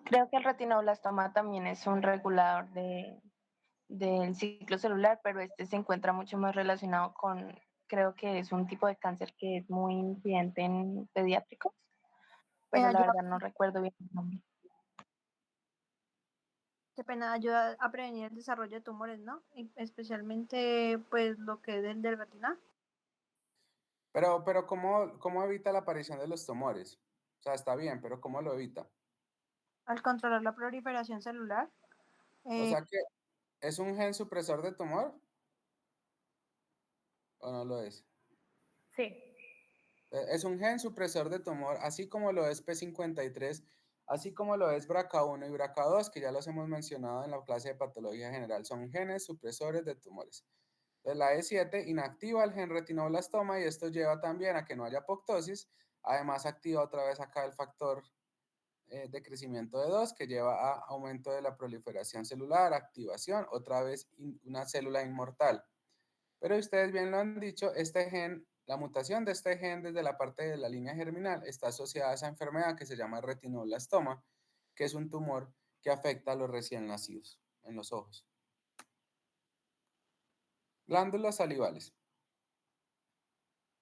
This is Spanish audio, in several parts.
Creo que el retinoblastoma también es un regulador del ciclo celular, pero este se encuentra mucho más relacionado con, creo que es un tipo de cáncer que es muy incidente en pediátricos, pero la Ayuda, verdad no recuerdo bien el nombre. qué pena, ayuda a prevenir el desarrollo de tumores, ¿no? Y especialmente, pues, lo que es el del retina. Pero ¿cómo evita la aparición de los tumores? O sea, está bien, pero ¿cómo lo evita? Al controlar la proliferación celular. O Eh, sea que ¿es un gen supresor de tumor o no lo es? Sí. Es un gen supresor de tumor, así como lo es P53, así como lo es BRCA1 y BRCA2, que ya los hemos mencionado en la clase de patología general. Son genes supresores de tumores. Entonces, la E7 inactiva el gen retinoblastoma y esto lleva también a que no haya apoptosis. Además, activa otra vez acá el factor de crecimiento de 2 que lleva a aumento de la proliferación celular, activación, otra vez una célula inmortal. Pero ustedes bien lo han dicho, este gen, la mutación de este gen desde la parte de la línea germinal está asociada a esa enfermedad que se llama retinoblastoma, que es un tumor que afecta a los recién nacidos en los ojos. Glándulas salivales.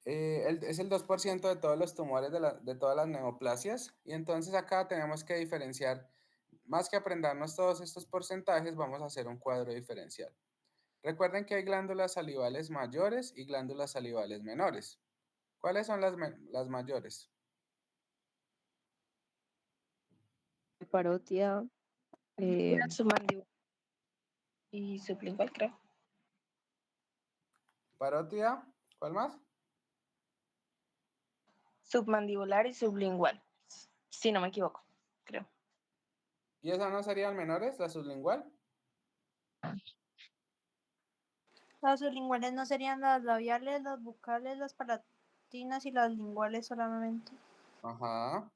Es el 2% de todos los tumores de todas las neoplasias. Y entonces acá tenemos que diferenciar, más que aprendernos todos estos porcentajes, vamos a hacer un cuadro diferencial. Recuerden que hay glándulas salivales mayores y glándulas salivales menores. ¿Cuáles son las mayores? Parotia, Submandibular y sublingual, creo. Parótida, ¿cuál más? Submandibular y sublingual, si no me equivoco, creo. ¿Y esas no serían menores, la sublingual? las sublinguales no serían las labiales, las bucales, las palatinas y las linguales solamente. Ajá.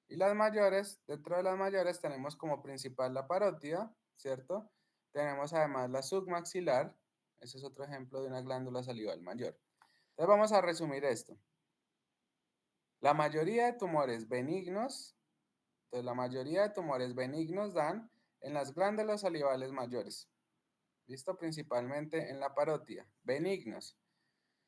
Y las mayores, dentro de las mayores tenemos como principal la parótida, ¿cierto? Tenemos además la submaxilar, ese es otro ejemplo de una glándula salival mayor. Entonces vamos a resumir esto. La mayoría de tumores benignos, entonces la mayoría de tumores benignos dan en las glándulas salivales mayores. ¿Listo? Principalmente en la parótida, benignos.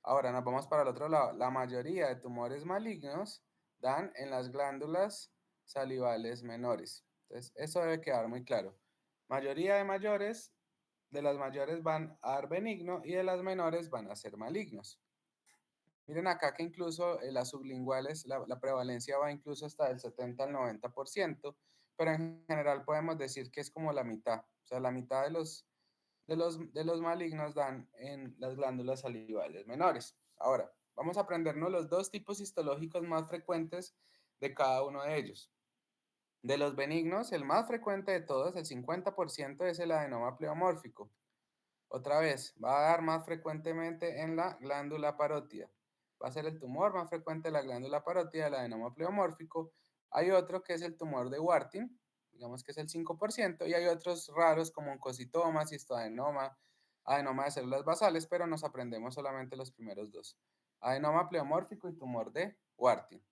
Ahora nos vamos para el otro lado. La mayoría de tumores malignos dan en las glándulas salivales menores. Entonces, eso debe quedar muy claro. Mayoría de mayores, de las mayores van a dar benigno y de las menores van a ser malignos. Miren acá que incluso las sublinguales, la prevalencia va incluso hasta del 70 al 90%, pero en general podemos decir que es como la mitad. O sea, la mitad de los malignos dan en las glándulas salivales menores. Ahora, vamos a aprendernos los dos tipos histológicos más frecuentes de cada uno de ellos. De los benignos, el más frecuente de todos, el 50%, es el adenoma pleomórfico. Otra vez, va a dar más frecuentemente en la glándula parótida. Va a ser el tumor más frecuente de la glándula parótida, el adenoma pleomórfico. Hay otro que es el tumor de Warthin, digamos que es el 5%, y hay otros raros como oncocitoma, cistoadenoma, adenoma de células basales, pero nos aprendemos solamente los primeros dos. Adenoma pleomórfico y tumor de Warthin.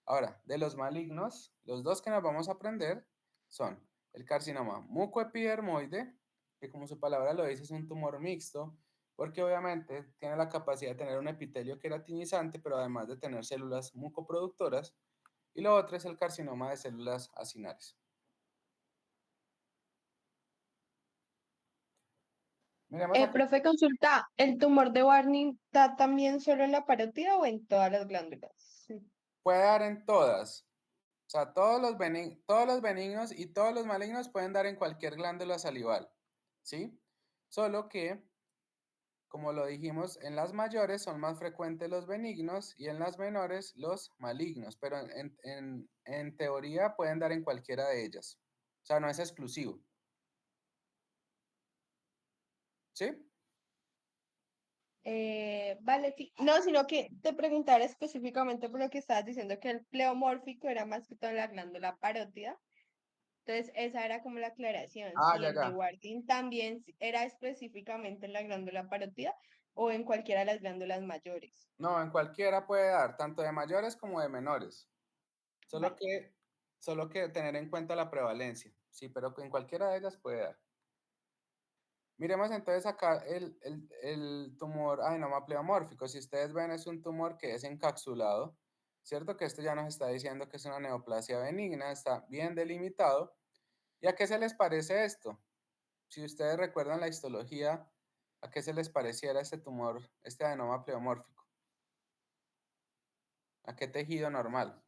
Ahora, de los malignos, los dos que nos vamos a aprender son el carcinoma mucoepidermoide, que como su palabra lo dice es un tumor mixto, porque obviamente tiene la capacidad de tener un epitelio queratinizante, pero además de tener células mucoproductoras. Y lo otro es el carcinoma de células acinares. Miremos acá. profe, consulta, ¿el tumor de Warning da también solo en la parótida o en todas las glándulas? Sí. Puede dar en todas. O sea, todos los benignos y todos los malignos pueden dar en cualquier glándula salival. ¿Sí? Solo que como lo dijimos, en las mayores son más frecuentes los benignos y en las menores los malignos, pero en teoría pueden dar en cualquiera de ellas. O sea, no es exclusivo. ¿Sí? Vale, sí. No, sino que te preguntara específicamente por lo que estabas diciendo que el pleomórfico era más que todo en la glándula parótida. Entonces, esa era como la aclaración. Ah, Si ya, el de ya. Warting también era específicamente en la glándula parótida o en cualquiera de las glándulas mayores. No, en cualquiera puede dar, tanto de mayores como de menores. Solo Vale. que solo que tener en cuenta la prevalencia. Sí, pero en cualquiera de ellas puede dar. Miremos entonces acá el tumor adenoma pleomórfico. Si ustedes ven, es un tumor que es encapsulado, ¿cierto? Que esto ya nos está diciendo que es una neoplasia benigna, está bien delimitado. ¿Y a qué se les parece esto? Si ustedes recuerdan la histología, ¿a qué se les pareciera este tumor, este adenoma pleomórfico? ¿A qué tejido normal?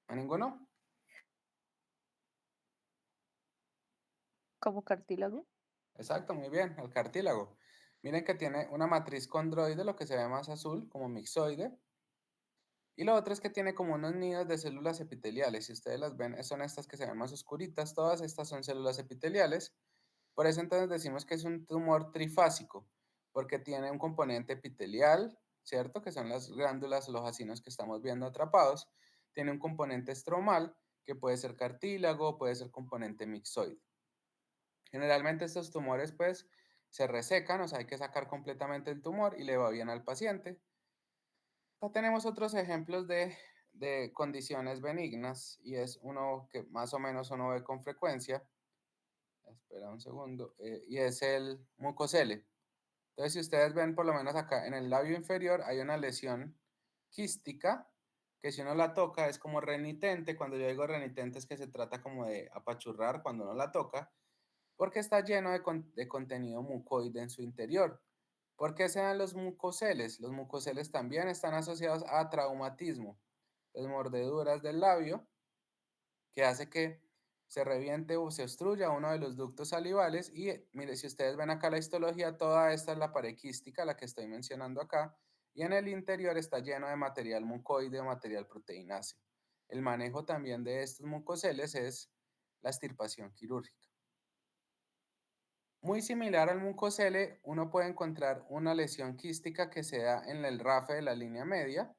¿A ninguno? ¿Como cartílago? Exacto, muy bien, el cartílago. Miren que tiene una matriz condroide, lo que se ve más azul, como mixoide. Y lo otro es que tiene como unos nidos de células epiteliales. Si ustedes las ven, son estas que se ven más oscuritas. Todas estas son células epiteliales. Por eso entonces decimos que es un tumor trifásico, porque tiene un componente epitelial, ¿cierto? Que son las glándulas, los acinos que estamos viendo atrapados. Tiene un componente estromal, que puede ser cartílago, puede ser componente mixoide. Generalmente estos tumores pues se resecan, o sea, hay que sacar completamente el tumor y le va bien al paciente. Acá tenemos otros ejemplos de condiciones benignas y es uno que más o menos uno ve con frecuencia. Espera un segundo. Y es el mucosele. Entonces, si ustedes ven por lo menos acá en el labio inferior hay una lesión quística que si uno la toca es como renitente. Cuando yo digo renitente es que se trata como de apachurrar cuando uno la toca porque está lleno de contenido mucoide en su interior. ¿Por qué se dan los mucoceles? Los mucoceles también están asociados a traumatismo, las mordeduras del labio, que hace que se reviente o se obstruya uno de los ductos salivales. Y mire, si ustedes ven acá la histología, toda esta es la pared quística, la que estoy mencionando acá, y en el interior está lleno de material mucoide o material proteináceo. El manejo también de estos mucoceles es la extirpación quirúrgica. Muy similar al mucosele, uno puede encontrar una lesión quística que se da en el rafe de la línea media.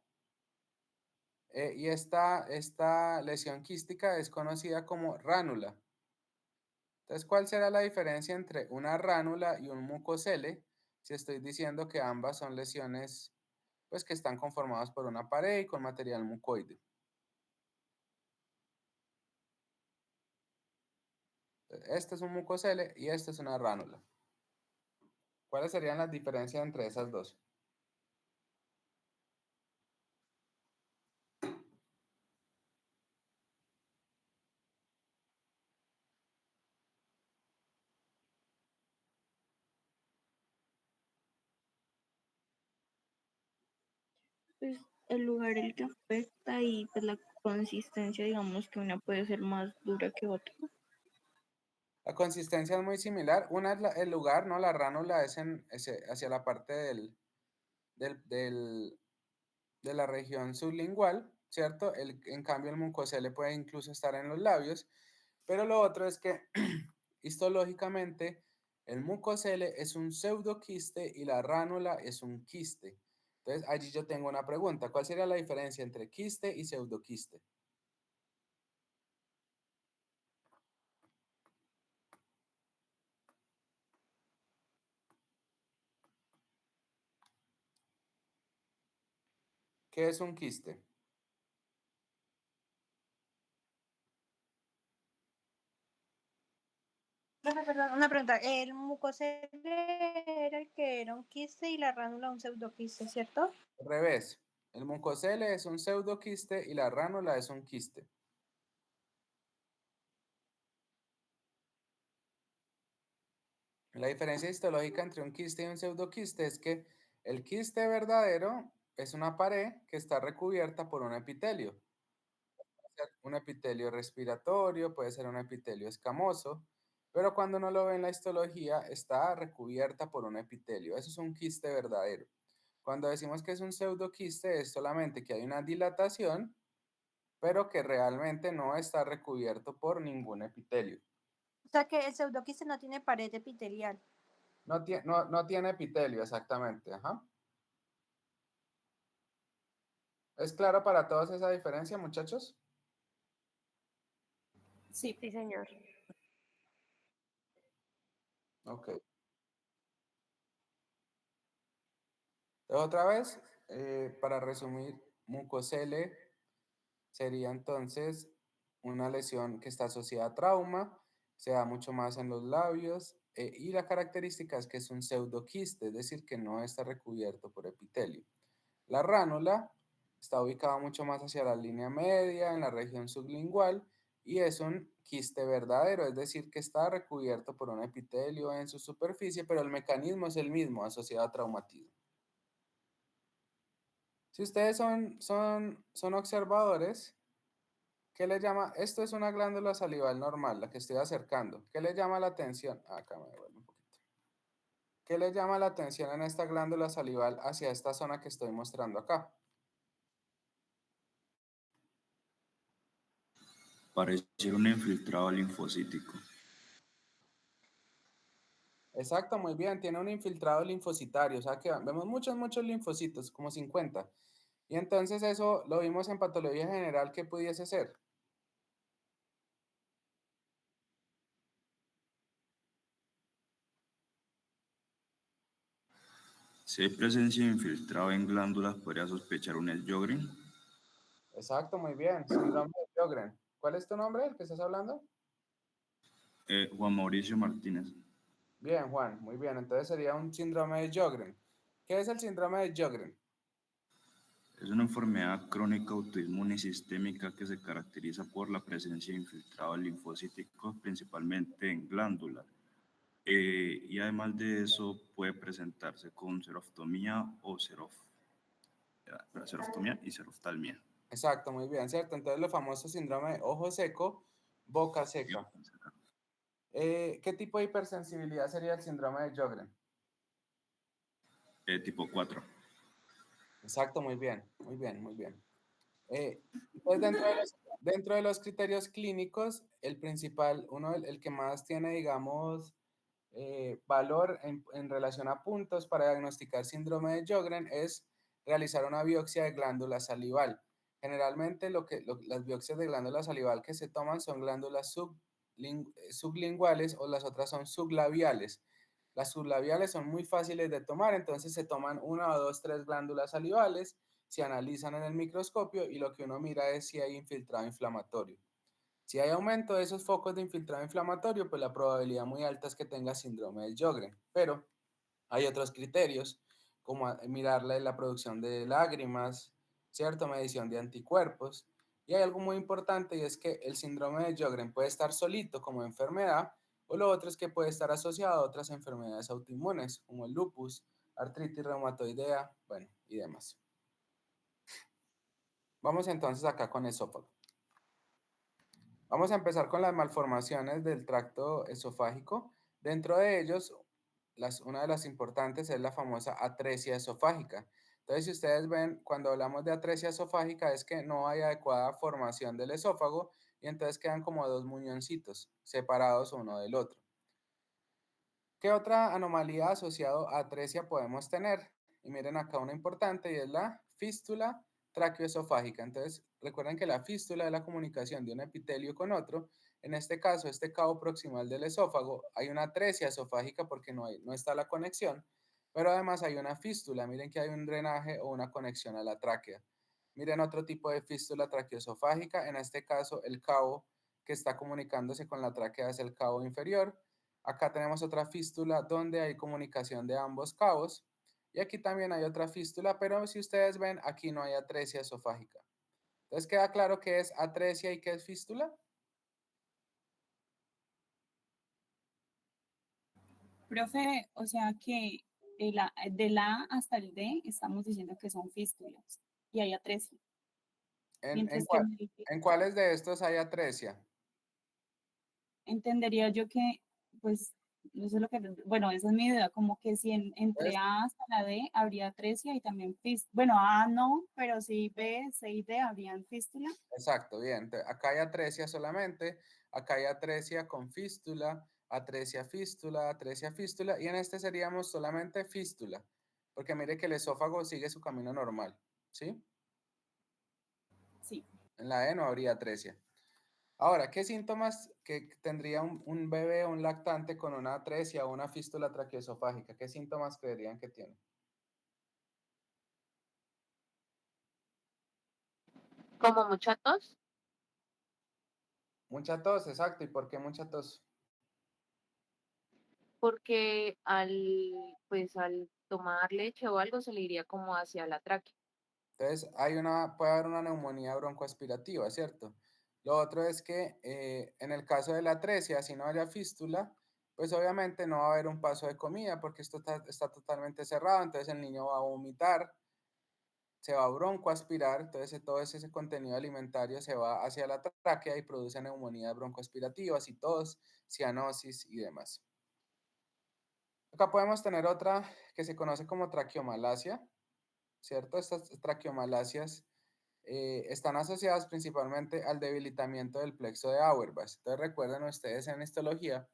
Y esta lesión quística es conocida como ránula. Entonces, ¿cuál será la diferencia entre una ránula y un mucosele? Si estoy diciendo que ambas son lesiones pues, que están conformadas por una pared y con material mucoide. Este es un mucosele y este es una ránula. ¿Cuáles serían las diferencias entre esas dos? Pues el lugar el que afecta y pues la consistencia, digamos que una puede ser más dura que otra. La consistencia es muy similar. Una es el lugar, ¿no? La ránula es hacia la parte de la región sublingual, ¿cierto? En cambio, el mucosele puede incluso estar en los labios. Pero lo otro es que histológicamente el mucosele es un pseudoquiste y la ránula es un quiste. Entonces, allí yo tengo una pregunta. ¿Cuál sería la diferencia entre quiste y pseudoquiste? ¿Qué es un quiste? Perdón, una pregunta. El mucosele era el que era un quiste y la ránula un pseudoquiste, ¿cierto? Al revés. El mucosele es un pseudoquiste y la ránula es un quiste. La diferencia histológica entre un quiste y un pseudoquiste es que el quiste verdadero es una pared que está recubierta por un epitelio. Puede ser un epitelio respiratorio, puede ser un epitelio escamoso, pero cuando uno lo ve en la histología está recubierta por un epitelio. Eso es un quiste verdadero. Cuando decimos que es un pseudoquiste es solamente que hay una dilatación, pero que realmente no está recubierto por ningún epitelio. O sea que el pseudoquiste no tiene pared epitelial. No tiene epitelio, exactamente. Ajá. ¿Es claro para todos esa diferencia, muchachos? Sí. Sí, señor. Ok. Otra vez, para resumir, mucocele sería entonces una lesión que está asociada a trauma, se da mucho más en los labios y la característica es que es un pseudoquiste, es decir, que no está recubierto por epitelio. La ránula está ubicada mucho más hacia la línea media, en la región sublingual, y es un quiste verdadero, es decir, que está recubierto por un epitelio en su superficie, pero el mecanismo es el mismo, asociado a traumatismo. Si ustedes son observadores, ¿qué les llama? Esto es una glándula salival normal, la que estoy acercando. ¿Qué les llama la atención? Acá me devuelvo un poquito. ¿Qué les llama la atención en esta glándula salival hacia esta zona que estoy mostrando acá? Pareciera un infiltrado linfocítico. Exacto, muy bien. Tiene un infiltrado linfocitario, o sea que vemos muchos linfocitos, como 50. Y entonces eso lo vimos en patología general, ¿qué pudiese ser? Si hay presencia de infiltrado en glándulas, podría sospechar un Sjögren. Exacto, muy bien. Síndrome de Sjögren. ¿Cuál es tu nombre, el que estás hablando? Juan Mauricio Martínez. Bien, Juan, muy bien. Entonces sería un síndrome de Sjögren. ¿Qué es el síndrome de Sjögren? Es una enfermedad crónica autoinmune y sistémica que se caracteriza por la presencia de infiltrados linfocíticos, principalmente en glándulas. Y además de eso, puede presentarse con seroftomía o seroftomía y seroftalmia. Exacto, muy bien, ¿cierto? Entonces lo famoso síndrome de ojo seco, boca seca. ¿Qué tipo de hipersensibilidad sería el síndrome de Sjögren? Tipo 4. Exacto, muy bien, muy bien, muy bien. Pues dentro de los criterios clínicos, el principal, el que más tiene, digamos, valor en relación a puntos para diagnosticar síndrome de Sjögren es realizar una biopsia de glándula salival. Generalmente las biopsias de glándula salival que se toman son glándulas sublinguales o las otras son sublabiales. Las sublabiales son muy fáciles de tomar, entonces se toman una o dos, tres glándulas salivales, se analizan en el microscopio y lo que uno mira es si hay infiltrado inflamatorio. Si hay aumento de esos focos de infiltrado inflamatorio, pues la probabilidad muy alta es que tenga síndrome de Sjögren. Pero hay otros criterios, como mirarle la producción de lágrimas, ¿cierto? Medición de anticuerpos. Y hay algo muy importante y es que el síndrome de Sjögren puede estar solito como enfermedad, o lo otro es que puede estar asociado a otras enfermedades autoinmunes, como el lupus, artritis reumatoidea, bueno, y demás. Vamos entonces acá con esófago. Vamos a empezar con las malformaciones del tracto esofágico. Dentro de ellos, una de las importantes es la famosa atresia esofágica. Entonces, si ustedes ven, cuando hablamos de atresia esofágica es que no hay adecuada formación del esófago y entonces quedan como dos muñoncitos separados uno del otro. ¿Qué otra anomalía asociada a atresia podemos tener? Y miren acá una importante y es la fístula traqueoesofágica. Entonces, recuerden que la fístula es la comunicación de un epitelio con otro. En este caso, este cabo proximal del esófago, hay una atresia esofágica porque no está la conexión, pero además hay una fístula. Miren que hay un drenaje o una conexión a la tráquea. Miren otro tipo de fístula traqueoesofágica. En este caso, el cabo que está comunicándose con la tráquea es el cabo inferior. Acá tenemos otra fístula donde hay comunicación de ambos cabos. Y aquí también hay otra fístula, pero si ustedes ven, aquí no hay atresia esofágica. Entonces, ¿queda claro qué es atresia y qué es fístula? Profe, o sea que de la A hasta el D estamos diciendo que son fístulas y hay atresia. ¿En, en, Mientras que cuál- en cuáles de estos hay atresia? entendería yo que, pues, eso es lo que, bueno, esa es mi idea, como que si entre A hasta la D habría atresia y también fístula. Bueno, A no, pero sí B, C y D habrían fístula. Exacto, bien. Acá hay atresia solamente, acá hay atresia con fístula, atresia fístula, y en este seríamos solamente fístula, porque mire que el esófago sigue su camino normal, ¿sí? En la E no habría atresia. Ahora, ¿qué síntomas que tendría un bebé o un lactante con una atresia o una fístula traqueoesofágica? ¿Qué síntomas creerían que tiene? Como mucha tos, Mucha tos, exacto. ¿Y por qué mucha tos? porque pues al tomar leche o algo se le iría como hacia la tráquea. Entonces, puede haber una neumonía broncoaspirativa, ¿cierto? Lo otro es que en el caso de la atresia, si no haya fístula, pues obviamente no va a haber un paso de comida porque esto está totalmente cerrado, entonces el niño va a vomitar, se va a broncoaspirar, entonces todo ese contenido alimentario se va hacia la tráquea y produce neumonías broncoaspirativas y tos, cianosis y demás. Acá podemos tener otra que se conoce como traqueomalacia, ¿cierto? Estas traqueomalasias están asociadas principalmente al debilitamiento del plexo de Auerbach. Entonces recuerden ustedes en histología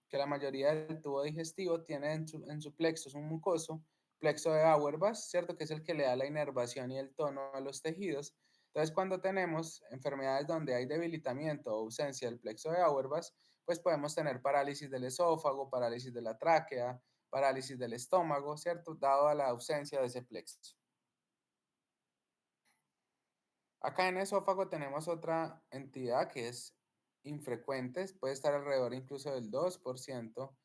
que la mayoría del tubo digestivo tiene en su plexo, es un mucoso, plexo de Auerbach, ¿cierto? Que es el que le da la inervación y el tono a los tejidos. Entonces, cuando tenemos enfermedades donde hay debilitamiento o ausencia del plexo de Auerbach, pues podemos tener parálisis del esófago, parálisis de la tráquea, parálisis del estómago, ¿cierto? Dado a la ausencia de ese plexo. Acá en esófago tenemos otra entidad que es infrecuente, puede estar alrededor incluso del 2%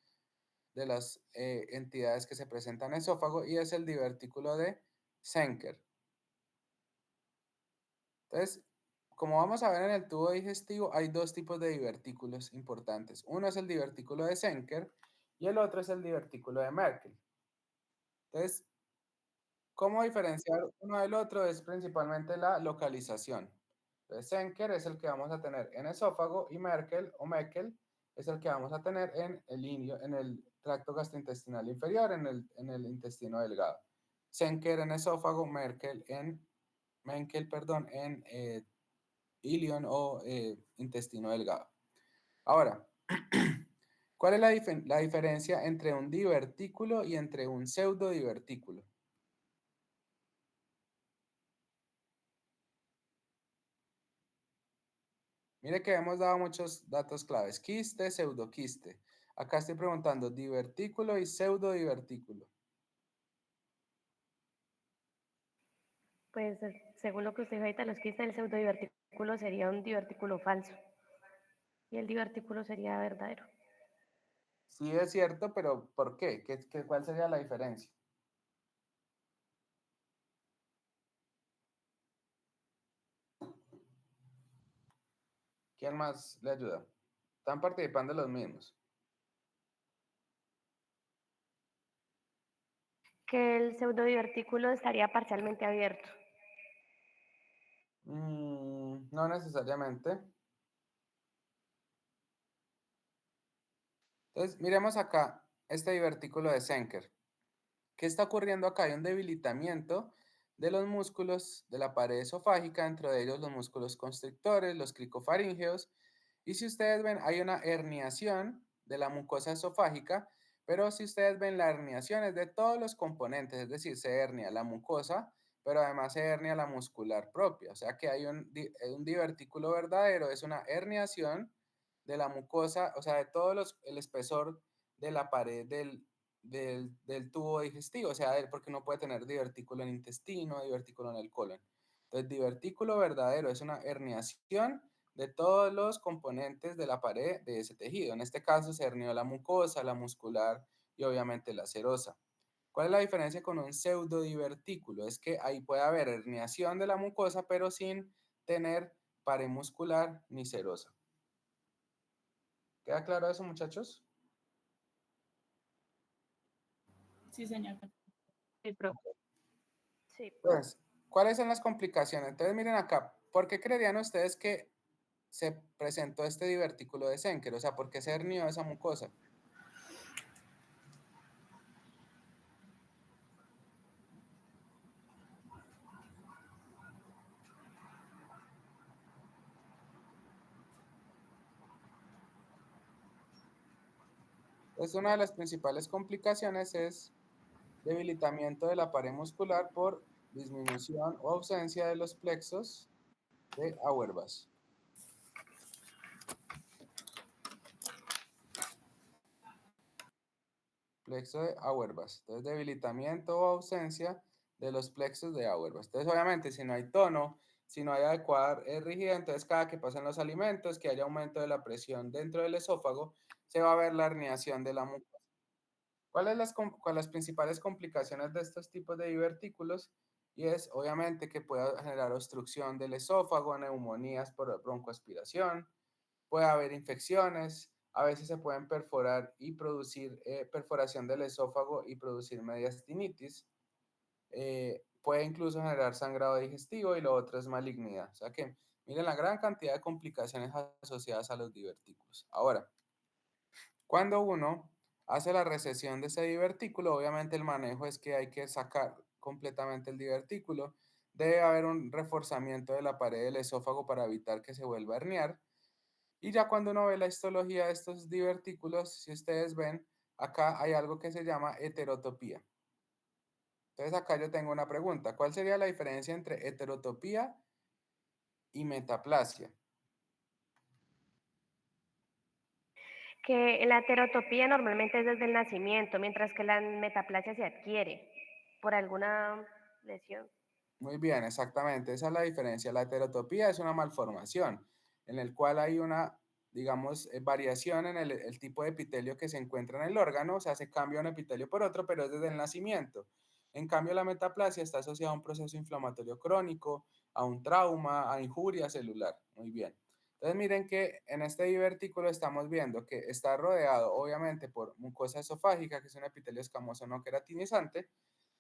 de las entidades que se presentan en esófago y es el divertículo de Zenker. Entonces, como vamos a ver en el tubo digestivo, hay dos tipos de divertículos importantes. Uno es el divertículo de Zenker y el otro es el divertículo de Merkel. Entonces, ¿cómo diferenciar uno del otro? Es principalmente la localización. Entonces, Zenker es el que vamos a tener en esófago y Merkel o Meckel es el que vamos a tener en el tracto gastrointestinal inferior, en el intestino delgado. Zenker en esófago, Menkel, perdón, en ilion o intestino delgado. Ahora, ¿cuál es la diferencia entre un divertículo y entre un pseudodivertículo? Mire que hemos dado muchos datos claves. Quiste, pseudoquiste. Acá estoy preguntando divertículo y pseudodivertículo. Pues según lo que usted dijo ahorita, los quistes del pseudodivertículo sería un divertículo falso y el divertículo sería verdadero. Sí es cierto, pero ¿por qué? ¿Cuál sería la diferencia? ¿Quién más le ayuda? Están participando los mismos. Que el pseudodivertículo estaría parcialmente abierto. No necesariamente. Entonces, miremos acá este divertículo de Zenker. ¿Qué está ocurriendo acá? Hay un debilitamiento de los músculos de la pared esofágica, dentro de ellos los músculos constrictores, los cricofaríngeos. Y si ustedes ven, hay una herniación de la mucosa esofágica, pero si ustedes ven, la herniación es de todos los componentes, es decir, se hernia la mucosa, pero además se hernia la muscular propia. O sea que hay un divertículo verdadero, es una herniación de la mucosa, o sea, de el espesor de la pared del tubo digestivo, o sea, porque no puede tener divertículo en el intestino, divertículo en el colon. Entonces, divertículo verdadero es una herniación de todos los componentes de la pared de ese tejido. En este caso se hernió la mucosa, la muscular y obviamente la serosa. ¿Cuál es la diferencia con un pseudodivertículo? Es que ahí puede haber herniación de la mucosa, pero sin tener pared muscular ni serosa. ¿Queda claro eso, muchachos? Sí, señor. Sí, profe. Sí. Pues, ¿cuáles son las complicaciones? Entonces, miren acá, ¿por qué creerían ustedes que se presentó este divertículo de Zenker? O sea, ¿por qué se hernió esa mucosa? Pues una de las principales complicaciones es debilitamiento de la pared muscular por disminución o ausencia de los plexos de Auerbach. Plexo de Auerbach. Entonces, debilitamiento o ausencia de los plexos de Auerbach. Entonces, obviamente, si no hay tono, si no hay adecuada rigidez, entonces cada que pasan los alimentos, que haya aumento de la presión dentro del esófago, se va a ver la herniación de la mucosa. ¿Cuáles las principales complicaciones de estos tipos de divertículos? Y es, obviamente, que pueda generar obstrucción del esófago, neumonías por broncoaspiración, puede haber infecciones, a veces se pueden perforar y producir perforación del esófago y producir mediastinitis. Puede incluso generar sangrado digestivo y lo otro es malignidad. O sea que miren la gran cantidad de complicaciones asociadas a los divertículos. Ahora, cuando uno hace la recesión de ese divertículo, obviamente el manejo es que hay que sacar completamente el divertículo. Debe haber un reforzamiento de la pared del esófago para evitar que se vuelva a herniar. Y ya cuando uno ve la histología de estos divertículos, si ustedes ven, acá hay algo que se llama heterotopía. Entonces acá yo tengo una pregunta. ¿Cuál sería la diferencia entre heterotopía y metaplasia? Que la heterotopía normalmente es desde el nacimiento, mientras que la metaplasia se adquiere por alguna lesión. Muy bien, exactamente. Esa es la diferencia. La heterotopía es una malformación en el cual hay una, digamos, variación en el tipo de epitelio que se encuentra en el órgano, o sea, se cambia un epitelio por otro, pero es desde el nacimiento. En cambio, la metaplasia está asociada a un proceso inflamatorio crónico, a un trauma, a injuria celular. Muy bien. Entonces, miren que en este divertículo estamos viendo que está rodeado, obviamente, por mucosa esofágica, que es un epitelio escamoso no queratinizante,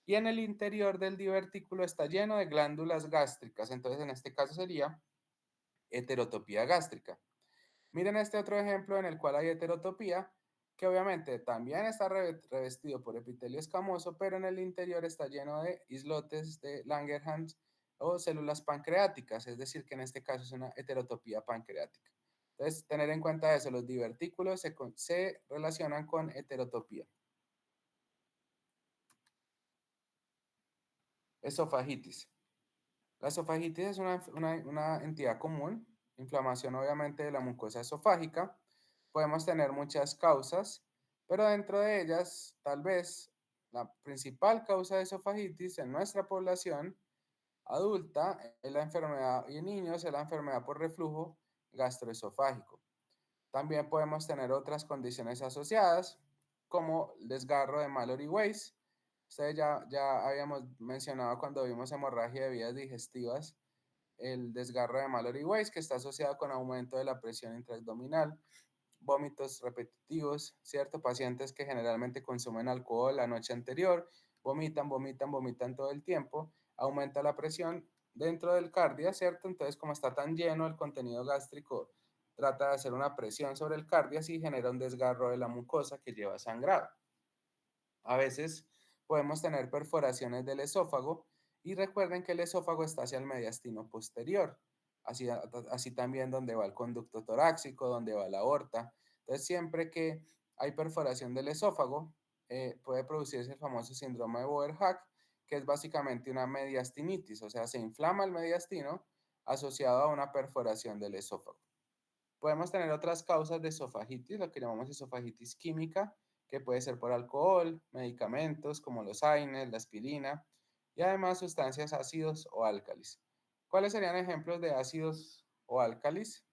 y en el interior del divertículo está lleno de glándulas gástricas. Entonces, en este caso sería heterotopía gástrica. Miren este otro ejemplo en el cual hay heterotopía, que obviamente también está revestido por epitelio escamoso, pero en el interior está lleno de islotes de Langerhans o células pancreáticas, es decir, que en este caso es una heterotopía pancreática. Entonces, tener en cuenta eso, los divertículos se relacionan con heterotopía. Esofagitis. La esofagitis es una entidad común, inflamación obviamente de la mucosa esofágica. Podemos tener muchas causas, pero dentro de ellas, tal vez la principal causa de esofagitis en nuestra población adulta es la enfermedad, y en niños es la enfermedad por reflujo gastroesofágico. También podemos tener otras condiciones asociadas, como el desgarro de Mallory-Weiss. Ustedes ya habíamos mencionado cuando vimos hemorragia de vías digestivas, el desgarro de Mallory-Weiss, que está asociado con aumento de la presión intraabdominal, vómitos repetitivos, ¿cierto? Pacientes que generalmente consumen alcohol la noche anterior, vomitan todo el tiempo, aumenta la presión dentro del cardia, ¿cierto? Entonces, como está tan lleno el contenido gástrico, trata de hacer una presión sobre el cardia y genera un desgarro de la mucosa que lleva sangrado. A veces podemos tener perforaciones del esófago y recuerden que el esófago está hacia el mediastino posterior, así también donde va el conducto torácico, donde va la aorta. Entonces, siempre que hay perforación del esófago, puede producirse el famoso síndrome de Boerhaave, que es básicamente una mediastinitis, o sea, se inflama el mediastino asociado a una perforación del esófago. Podemos tener otras causas de esofagitis, lo que llamamos esofagitis química, que puede ser por alcohol, medicamentos como los AINES, la aspirina, y además sustancias ácidos o álcalis. ¿Cuáles serían ejemplos de ácidos o álcalis?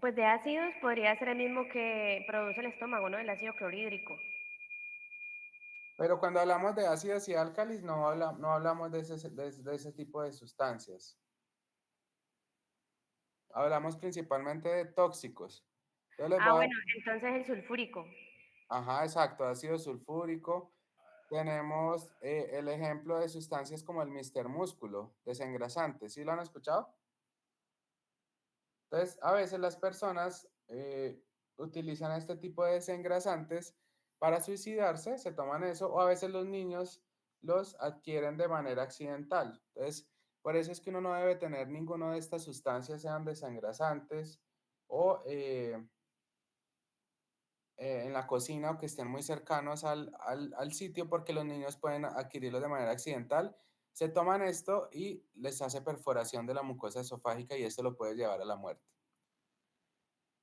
Pues de ácidos podría ser el mismo que produce el estómago, ¿no? El ácido clorhídrico. Pero cuando hablamos de ácidos y álcalis, no hablamos de ese tipo de sustancias. Hablamos principalmente de tóxicos. Entonces les Ah, voy a... bueno, entonces el sulfúrico. Ajá, exacto, ácido sulfúrico. Tenemos el ejemplo de sustancias como el Mr. Músculo, desengrasante. ¿Sí lo han escuchado? Entonces, a veces las personas utilizan este tipo de desengrasantes para suicidarse, se toman eso, o a veces los niños los adquieren de manera accidental. Entonces, Por eso es que uno no debe tener ninguna de estas sustancias, sean desengrasantes o en la cocina o que estén muy cercanos al sitio, porque los niños pueden adquirirlos de manera accidental. Se toman esto y les hace perforación de la mucosa esofágica y esto lo puede llevar a la muerte.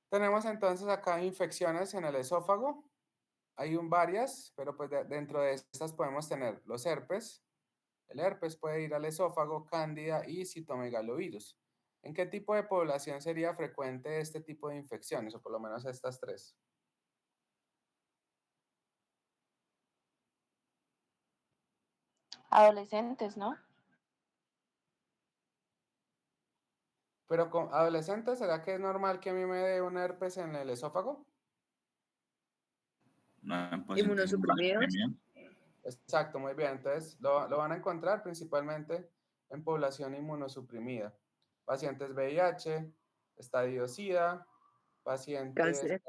Tenemos entonces acá infecciones en el esófago. Hay varias, pero pues dentro de estas podemos tener los herpes. El herpes puede ir al esófago, cándida y citomegalovirus. ¿En qué tipo de población sería frecuente este tipo de infecciones? O por lo menos estas tres. Adolescentes, ¿no? Pero con adolescentes, ¿será que es normal que a mí me dé un herpes en el esófago? No, en pacientes Inmunosuprimidos. inmunosuprimidos. Exacto, muy bien. Entonces, lo van a encontrar principalmente en población inmunosuprimida. Pacientes VIH, estadio SIDA, pacientes, Cáncer.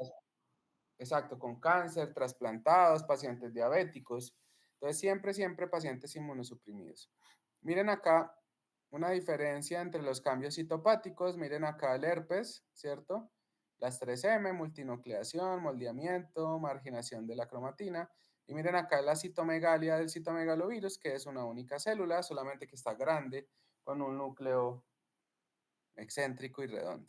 exacto, con cáncer, trasplantados, pacientes diabéticos. Entonces, siempre pacientes inmunosuprimidos. Miren acá una diferencia entre los cambios citopáticos. Miren acá el herpes, ¿cierto? Las 3M, multinucleación, moldeamiento, marginación de la cromatina. Y miren acá la citomegalia del citomegalovirus, que es una única célula, solamente que está grande, con un núcleo excéntrico y redondo.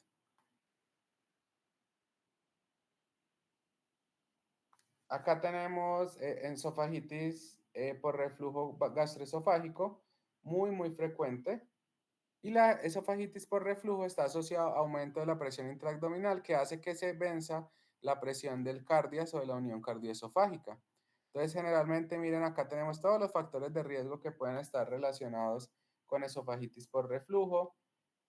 Acá tenemos esofagitis por reflujo gastroesofágico, muy frecuente. Y la esofagitis por reflujo está asociada a aumento de la presión intraabdominal que hace que se venza la presión del cardias o de la unión cardioesofágica. Entonces, generalmente, miren, acá tenemos todos los factores de riesgo que pueden estar relacionados con esofagitis por reflujo,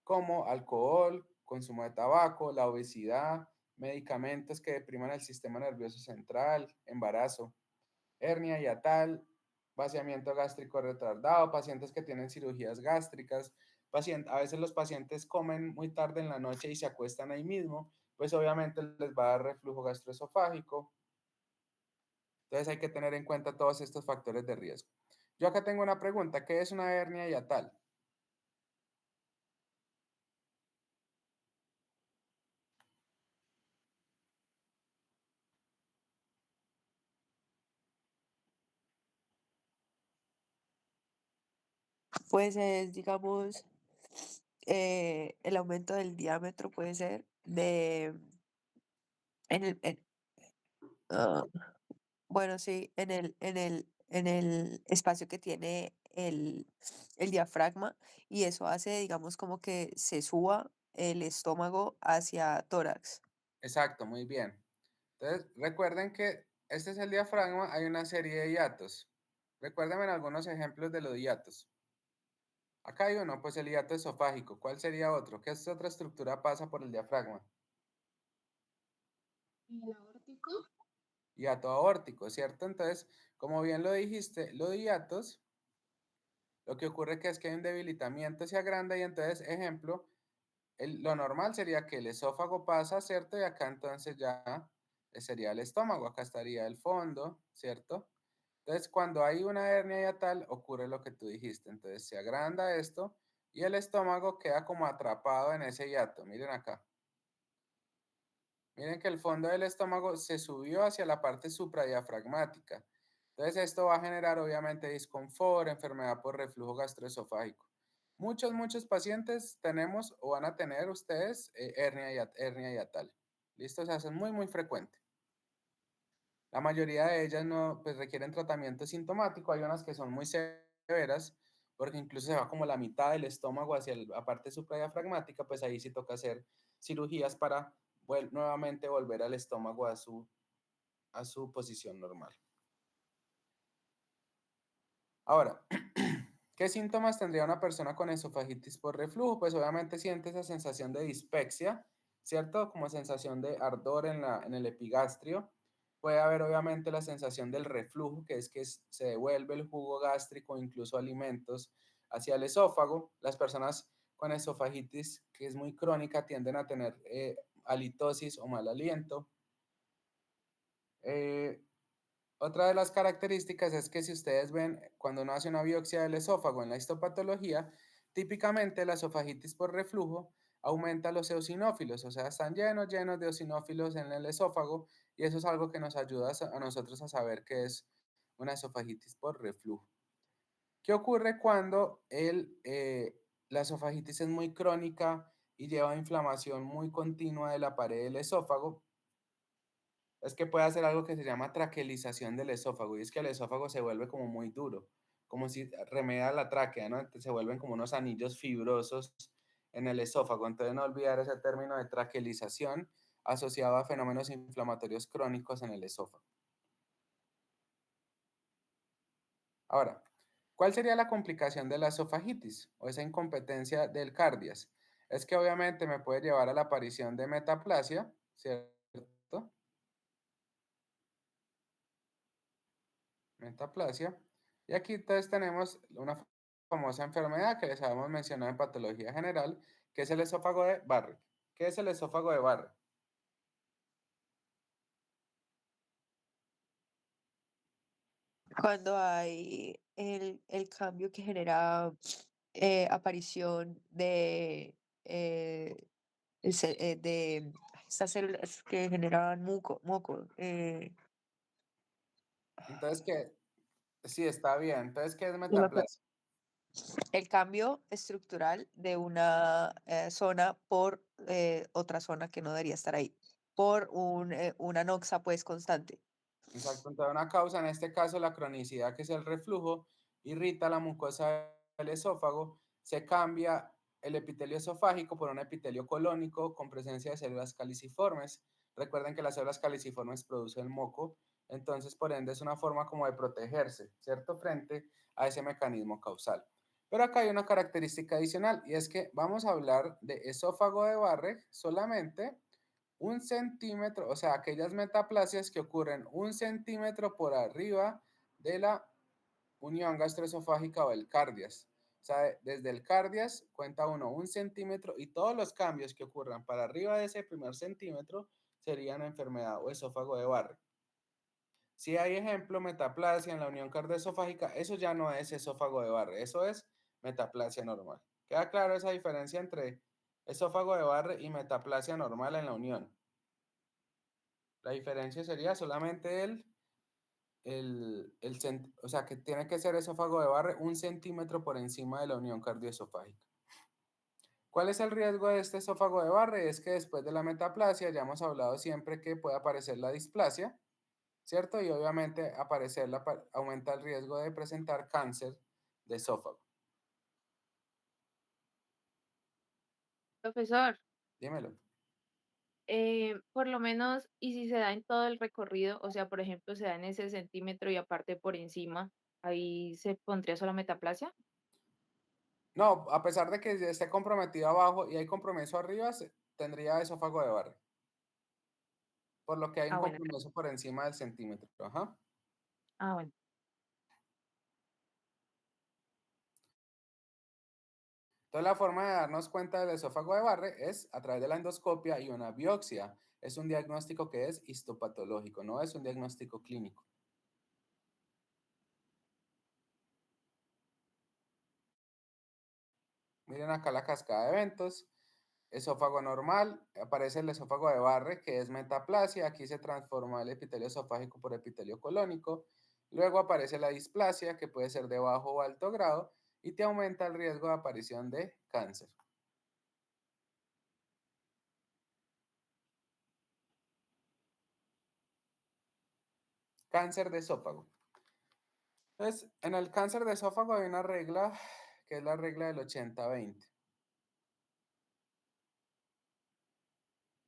como alcohol, consumo de tabaco, la obesidad, medicamentos que depriman el sistema nervioso central, embarazo, hernia hiatal, vaciamiento gástrico retardado, pacientes que tienen cirugías gástricas, a veces los pacientes comen muy tarde en la noche y se acuestan ahí mismo, pues obviamente les va a dar reflujo gastroesofágico. Entonces hay que tener en cuenta todos estos factores de riesgo. Yo acá tengo una pregunta, ¿qué es una hernia hiatal? Pues es, digamos, el aumento del diámetro puede ser en el, ah, bueno, sí, en el espacio que tiene el diafragma y eso hace, digamos, como que se suba el estómago hacia tórax. Exacto, muy bien. Entonces, recuerden que este es el diafragma, hay una serie de hiatos. Recuérdenme algunos ejemplos de los hiatos. Acá hay uno, pues el hiato esofágico. ¿Cuál sería otro? ¿Qué otra estructura pasa por el diafragma? ¿El aórtico? Hiato aórtico, ¿cierto? Entonces, como bien lo dijiste, los hiatos, lo que ocurre que es que hay un debilitamiento, se agranda y entonces, ejemplo, lo normal sería que el esófago pasa, ¿cierto? Y acá entonces ya sería el estómago, acá estaría el fondo, ¿cierto? Entonces, cuando hay una hernia hiatal, ocurre lo que tú dijiste. Entonces, se agranda esto y el estómago queda como atrapado en ese hiato. Miren acá. Miren que el fondo del estómago se subió hacia la parte supradiafragmática. Entonces, esto va a generar obviamente disconfort, enfermedad por reflujo gastroesofágico. Muchos pacientes tenemos o van a tener ustedes hernia hiatal. ¿Listo? O sea, es muy frecuente. La mayoría de ellas no, pues requieren tratamiento sintomático. Hay unas que son muy severas, porque incluso se va como la mitad del estómago hacia la parte supradiafragmática, pues ahí sí toca hacer cirugías para nuevamente volver al estómago a su posición normal. Ahora, ¿qué síntomas tendría una persona con esofagitis por reflujo? Pues obviamente siente esa sensación de dispepsia, ¿cierto? Como sensación de ardor en el epigastrio. Puede haber obviamente la sensación del reflujo, que es que se devuelve el jugo gástrico, incluso alimentos, hacia el esófago. Las personas con esofagitis, que es muy crónica, tienden a tener halitosis o mal aliento. Otra de las características es que si ustedes ven, cuando uno hace una biopsia del esófago en la histopatología, típicamente la esofagitis por reflujo aumenta los eosinófilos, o sea, están llenos de eosinófilos en el esófago y eso es algo que nos ayuda a nosotros a saber qué es una esofagitis por reflujo. ¿Qué ocurre cuando la esofagitis es muy crónica y lleva a inflamación muy continua de la pared del esófago? Es que puede hacer algo que se llama traquelización del esófago, y es que el esófago se vuelve como muy duro, como si remeda la tráquea, ¿no? Entonces se vuelven como unos anillos fibrosos en el esófago. Entonces no olvidar ese término de traquelización asociado a fenómenos inflamatorios crónicos en el esófago. Ahora, ¿cuál sería la complicación de la esofagitis o esa incompetencia del cardias? Es que obviamente me puede llevar a la aparición de metaplasia, ¿cierto? Metaplasia. Y aquí entonces tenemos una famosa enfermedad que les habíamos mencionado en patología general, que es el esófago de Barrett. ¿Qué es el esófago de Barrett? Cuando hay el cambio que genera aparición de estas células que generan moco. Entonces, ¿qué? Sí, está bien. Entonces, ¿qué es No me acuerdo. metaplasia? El cambio estructural de una zona por otra zona que no debería estar ahí, por una anoxa pues constante. Exacto, entonces una causa, en este caso la cronicidad, que es el reflujo, irrita la mucosa del esófago, se cambia el epitelio esofágico por un epitelio colónico con presencia de células caliciformes. Recuerden que las células caliciformes producen moco, entonces por ende es una forma como de protegerse, ¿cierto? Frente a ese mecanismo causal. Pero acá hay una característica adicional y es que vamos a hablar de esófago de Barrett solamente 1 centímetro, o sea, aquellas metaplasias que ocurren 1 centímetro por arriba de la unión gastroesofágica o el cardias. O sea, desde el cardias cuenta uno 1 centímetro y todos los cambios que ocurran para arriba de ese primer centímetro serían enfermedad o esófago de Barrett. Si hay ejemplo, metaplasia en la unión cardioesofágica, eso ya no es esófago de Barrett, eso es metaplasia normal. ¿Queda claro esa diferencia entre esófago de Barrett y metaplasia normal en la unión? La diferencia sería solamente o sea, que tiene que ser esófago de Barrett 1 centímetro por encima de la unión cardioesofágica. ¿Cuál es el riesgo de este esófago de Barrett? Es que después de la metaplasia, ya hemos hablado siempre que puede aparecer la displasia, ¿cierto? Y obviamente aumenta el riesgo de presentar cáncer de esófago. Profesor, Dímelo. por lo menos, y si se da en todo el recorrido, o sea, por ejemplo, se da en ese centímetro y aparte por encima, ahí se pondría solo metaplasia. No, a pesar de que esté comprometido abajo y hay compromiso arriba, tendría esófago de Barrett. Por lo que hay un Ah, bueno, compromiso por encima del centímetro. Ajá. bueno. Entonces, la forma de darnos cuenta del esófago de Barrett es a través de la endoscopia y una biopsia. Es un diagnóstico que es histopatológico, no es un diagnóstico clínico. Miren acá la cascada de eventos. Esófago normal, aparece el esófago de Barrett, que es metaplasia. Aquí se transforma el epitelio esofágico por epitelio colónico. Luego aparece la displasia, que puede ser de bajo o alto grado, y te aumenta el riesgo de aparición de cáncer. Cáncer de esófago. Entonces, en el cáncer de esófago hay una regla que es la regla del 80-20.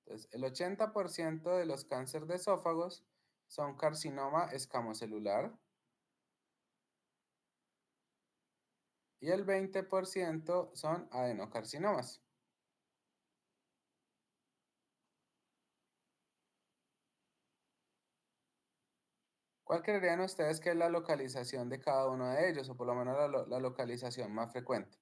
Entonces, el 80% de los cánceres de esófagos son carcinoma escamocelular y el 20% son adenocarcinomas. ¿Cuál creerían ustedes que es la localización de cada uno de ellos, o por lo menos la localización más frecuente?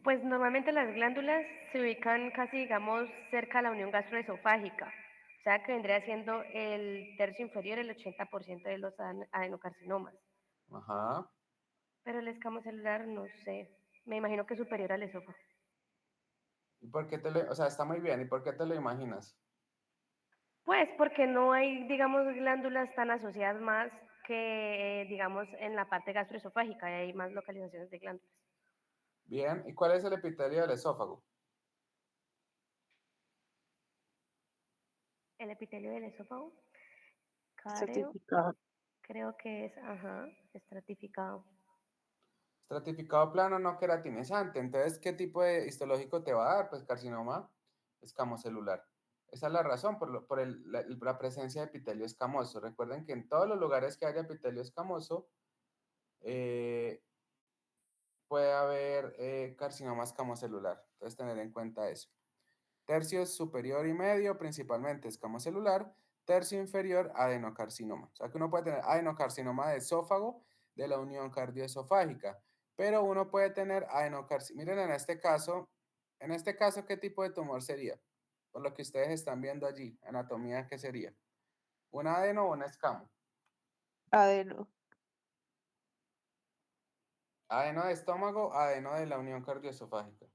Pues normalmente las glándulas se ubican casi, digamos, cerca de la unión gastroesofágica, o sea que vendría siendo el tercio inferior el 80% de los adenocarcinomas. Ajá. Pero el escamo celular, no sé, me imagino que es superior al esófago. ¿Y por qué o sea, está muy bien, ¿y por qué te lo imaginas? Pues porque no hay, digamos, glándulas tan asociadas más que, digamos, en la parte gastroesofágica, y hay más localizaciones de glándulas. Bien, ¿y cuál es el epitelio del esófago? El epitelio del esófago, Certificado. creo que es, ajá, estratificado. Estratificado plano no queratinizante. Entonces, ¿qué tipo de histológico te va a dar? Pues carcinoma escamocelular. Esa es la razón por la presencia de epitelio escamoso. Recuerden que en todos los lugares que haya epitelio escamoso, eh, puede haber carcinoma escamocelular. Entonces, tener en cuenta eso. Tercio superior y medio, principalmente escamocelular. Tercio inferior, adenocarcinoma. O sea que uno puede tener adenocarcinoma de esófago de la unión cardioesofágica, pero uno puede tener adenocarcinoma. Miren, en este caso, ¿qué tipo de tumor sería? Por lo que ustedes están viendo allí, anatomía, ¿qué sería? ¿Un adeno o un escamo? Adeno. Adeno de estómago, adeno de la unión cardioesofágica.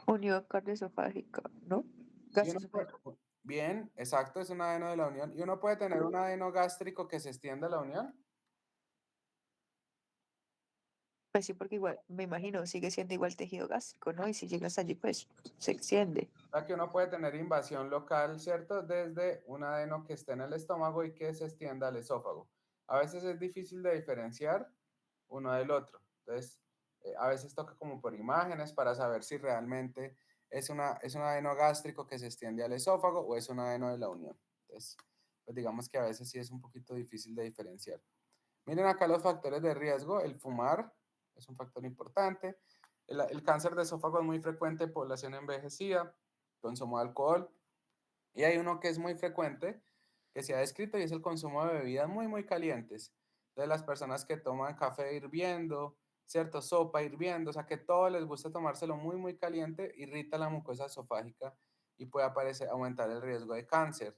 Unión cardioesofágica, ¿no? Y uno puede- Gastroesofágica. bien, exacto, es un adeno de la unión. ¿Y uno puede tener un adeno gástrico que se extienda a la unión? Pues sí, porque igual, me imagino, sigue siendo igual tejido gástrico, ¿no? Y si llegas allí, pues se extiende. O sea que uno puede tener invasión local, ¿cierto? Desde un adeno que esté en el estómago y que se extienda al esófago. A veces es difícil de diferenciar uno del otro. Entonces, a veces toca como por imágenes para saber si realmente es un adeno gástrico que se extiende al esófago o es un adeno de la unión. Entonces, pues digamos que a veces sí es un poquito difícil de diferenciar. Miren acá los factores de riesgo. El fumar es un factor importante. El cáncer de esófago es muy frecuente en población envejecida, consumo de alcohol. Y hay uno que es muy frecuente, que se ha descrito, y es el consumo de bebidas muy, muy calientes. De las personas que toman café hirviendo, ¿cierto? Sopa hirviendo, o sea que todo les gusta tomárselo muy, muy caliente, irrita la mucosa esofágica y puede aumentar el riesgo de cáncer.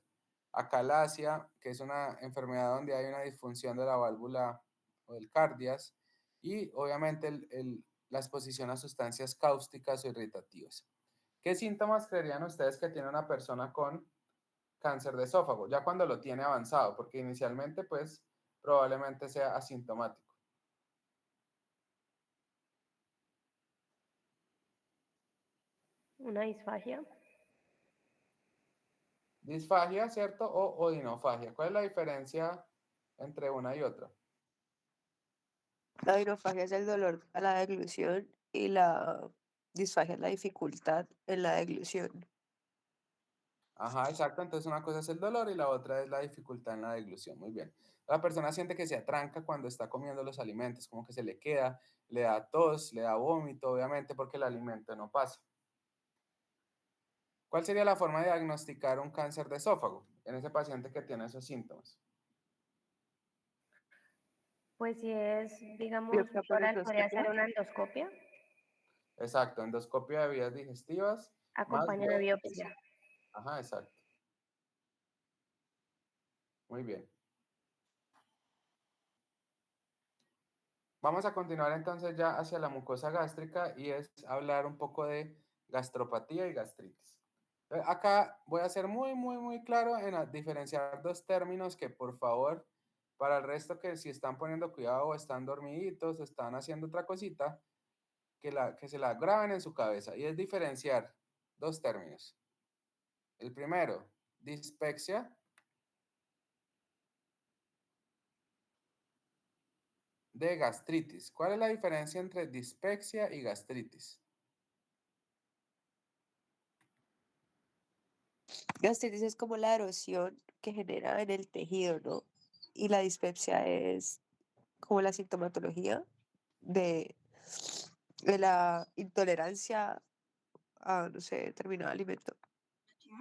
Acalasia, que es una enfermedad donde hay una disfunción de la válvula o del cardias, y obviamente la exposición a sustancias cáusticas o irritativas. ¿Qué síntomas creerían ustedes que tiene una persona con cáncer de esófago? Ya cuando lo tiene avanzado, porque inicialmente pues probablemente sea asintomático. Una disfagia. Disfagia, ¿cierto? O odinofagia. ¿Cuál es la diferencia entre una y otra? La orofagia es el dolor a la deglución y la disfagia es la dificultad en la deglución. Ajá, exacto. Entonces una cosa es el dolor y la otra es la dificultad en la deglución. Muy bien. La persona siente que se atranca cuando está comiendo los alimentos, como que se le queda, le da tos, le da vómito, obviamente porque el alimento no pasa. ¿Cuál sería la forma de diagnosticar un cáncer de esófago en ese paciente que tiene esos síntomas? Pues si es, digamos, Biopsia por oral, podría ser endoscopia. una endoscopia Exacto, endoscopia de vías digestivas más acompañada de biopsia. biopsia. Ajá, exacto. Muy bien. Vamos a continuar entonces ya hacia la mucosa gástrica y es hablar un poco de gastropatía y gastritis. Acá voy a ser muy, muy, muy claro en diferenciar dos términos que por favor, para el resto que si están poniendo cuidado o están dormiditos, están haciendo otra cosita, que se la graben en su cabeza y es diferenciar dos términos. El primero, dispepsia, de gastritis. ¿Cuál es la diferencia entre dispepsia y gastritis? Gastritis es como la erosión que genera en el tejido, ¿no? Y la dispepsia es como la sintomatología de, de la intolerancia a, no sé, determinado alimento.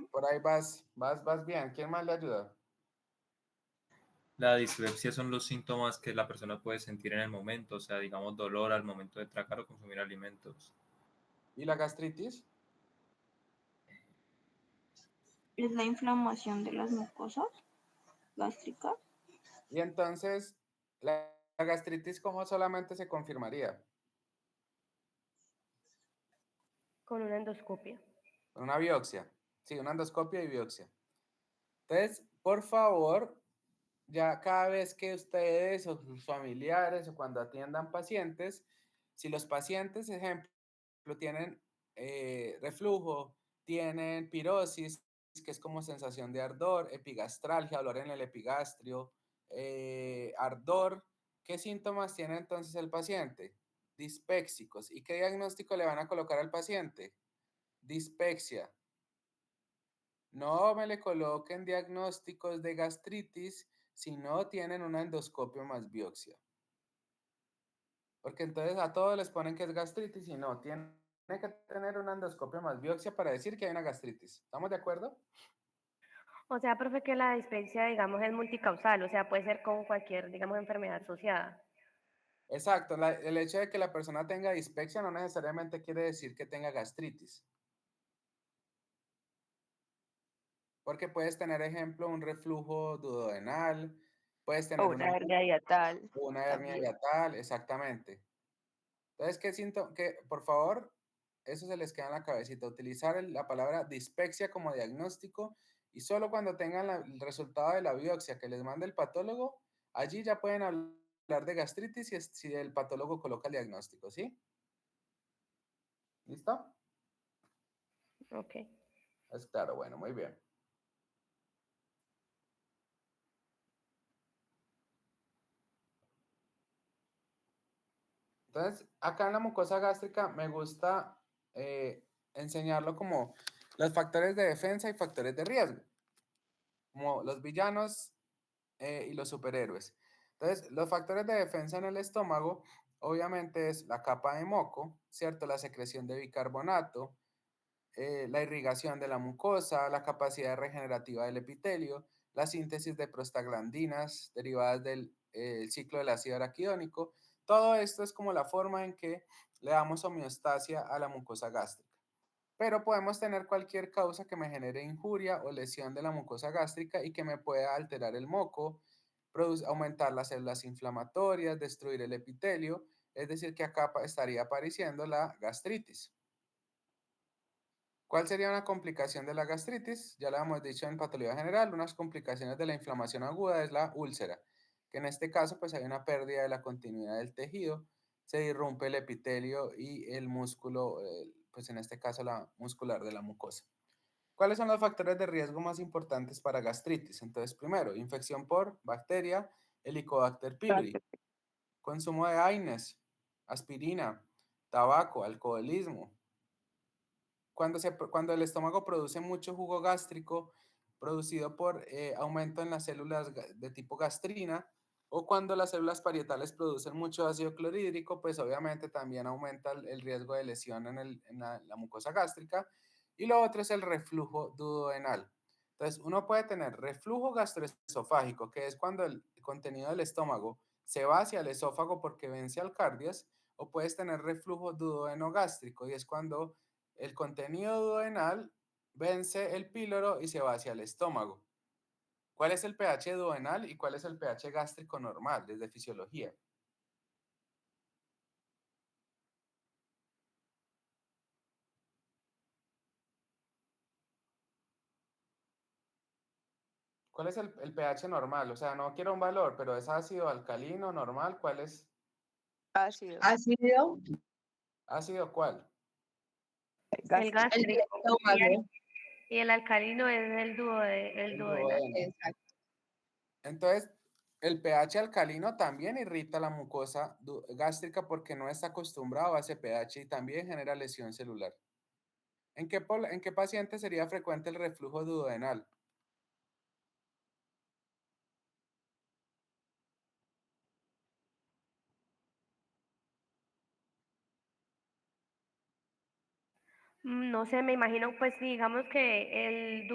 Por ahí vas bien. ¿Quién más le ayuda? La dispepsia son los síntomas que la persona puede sentir en el momento, o sea, digamos dolor al momento de tragar o consumir alimentos. ¿Y la gastritis? Es la inflamación de las mucosas gástricas. Y entonces, la gastritis, ¿cómo solamente se confirmaría? Con una endoscopia. Con una biopsia. Sí, una endoscopia y biopsia. Entonces, por favor, ya cada vez que ustedes o sus familiares o cuando atiendan pacientes, si los pacientes, ejemplo, tienen reflujo, tienen pirosis, que es como sensación de ardor, epigastralgia, dolor en el epigastrio, ardor, ¿qué síntomas tiene entonces el paciente? Dispéxicos. ¿Y qué diagnóstico le van a colocar al paciente? Dispexia. No me le coloquen diagnósticos de gastritis si no tienen una endoscopio más biopsia. Porque entonces a todos les ponen que es gastritis y no, tiene que tener una endoscopio más biopsia para decir que hay una gastritis. ¿Estamos de acuerdo? O sea, profe, que la dispepsia, digamos, es multicausal, o sea, puede ser con cualquier, digamos, enfermedad asociada. Exacto, el hecho de que la persona tenga dispepsia no necesariamente quiere decir que tenga gastritis. Porque puedes tener, ejemplo, un reflujo duodenal, puedes O tener una hernia hiatal una hernia también. hiatal, exactamente. Entonces, ¿qué siento? Que, por favor, eso se les queda en la cabecita, utilizar la palabra dispepsia como diagnóstico y solo cuando tengan el resultado de la biopsia que les mande el patólogo, allí ya pueden hablar de gastritis si el patólogo coloca el diagnóstico, ¿sí? ¿Listo? Ok. Es claro, bueno, muy bien. Entonces, acá en la mucosa gástrica me gusta enseñarlo como los factores de defensa y factores de riesgo, como los villanos y los superhéroes. Entonces, los factores de defensa en el estómago, obviamente es la capa de moco, ¿cierto? La secreción de bicarbonato, la irrigación de la mucosa, la capacidad regenerativa del epitelio, la síntesis de prostaglandinas derivadas del ciclo del ácido araquidónico. Todo esto es como la forma en que le damos homeostasia a la mucosa gástrica. Pero podemos tener cualquier causa que me genere injuria o lesión de la mucosa gástrica y que me pueda alterar el moco, aumentar las células inflamatorias, destruir el epitelio, es decir, que acá estaría apareciendo la gastritis. ¿Cuál sería una complicación de la gastritis? Ya lo hemos dicho en patología general, unas complicaciones de la inflamación aguda es la úlcera, que en este caso pues hay una pérdida de la continuidad del tejido, se irrumpe el epitelio y el músculo, pues en este caso la muscular de la mucosa. ¿Cuáles son los factores de riesgo más importantes para gastritis? Entonces, primero, infección por bacteria, Helicobacter pylori, consumo de AINES, aspirina, tabaco, alcoholismo, cuando el estómago produce mucho jugo gástrico producido por aumento en las células de tipo gastrina, o cuando las células parietales producen mucho ácido clorhídrico, pues obviamente también aumenta el riesgo de lesión en la mucosa gástrica. Y lo otro es el reflujo duodenal. Entonces, uno puede tener reflujo gastroesofágico, que es cuando el contenido del estómago se va hacia el esófago porque vence al cardias, o puedes tener reflujo duodenogástrico, y es cuando el contenido duodenal vence el píloro y se va hacia el estómago. ¿Cuál es el pH duodenal y cuál es el pH gástrico normal desde fisiología? ¿Cuál es el pH normal? O sea, no quiero un valor, pero es ácido, alcalino, normal. ¿Cuál es? Ácido. Ácido, ¿Ácido cuál? El Gástrico. el del gástrico. estómago. Y el alcalino es el El duodenal. duodeno. Exacto. Entonces, el pH alcalino también irrita la mucosa gástrica porque no está acostumbrado a ese pH y también genera lesión celular. ¿En qué paciente sería frecuente el reflujo duodenal? No sé, me imagino, pues digamos que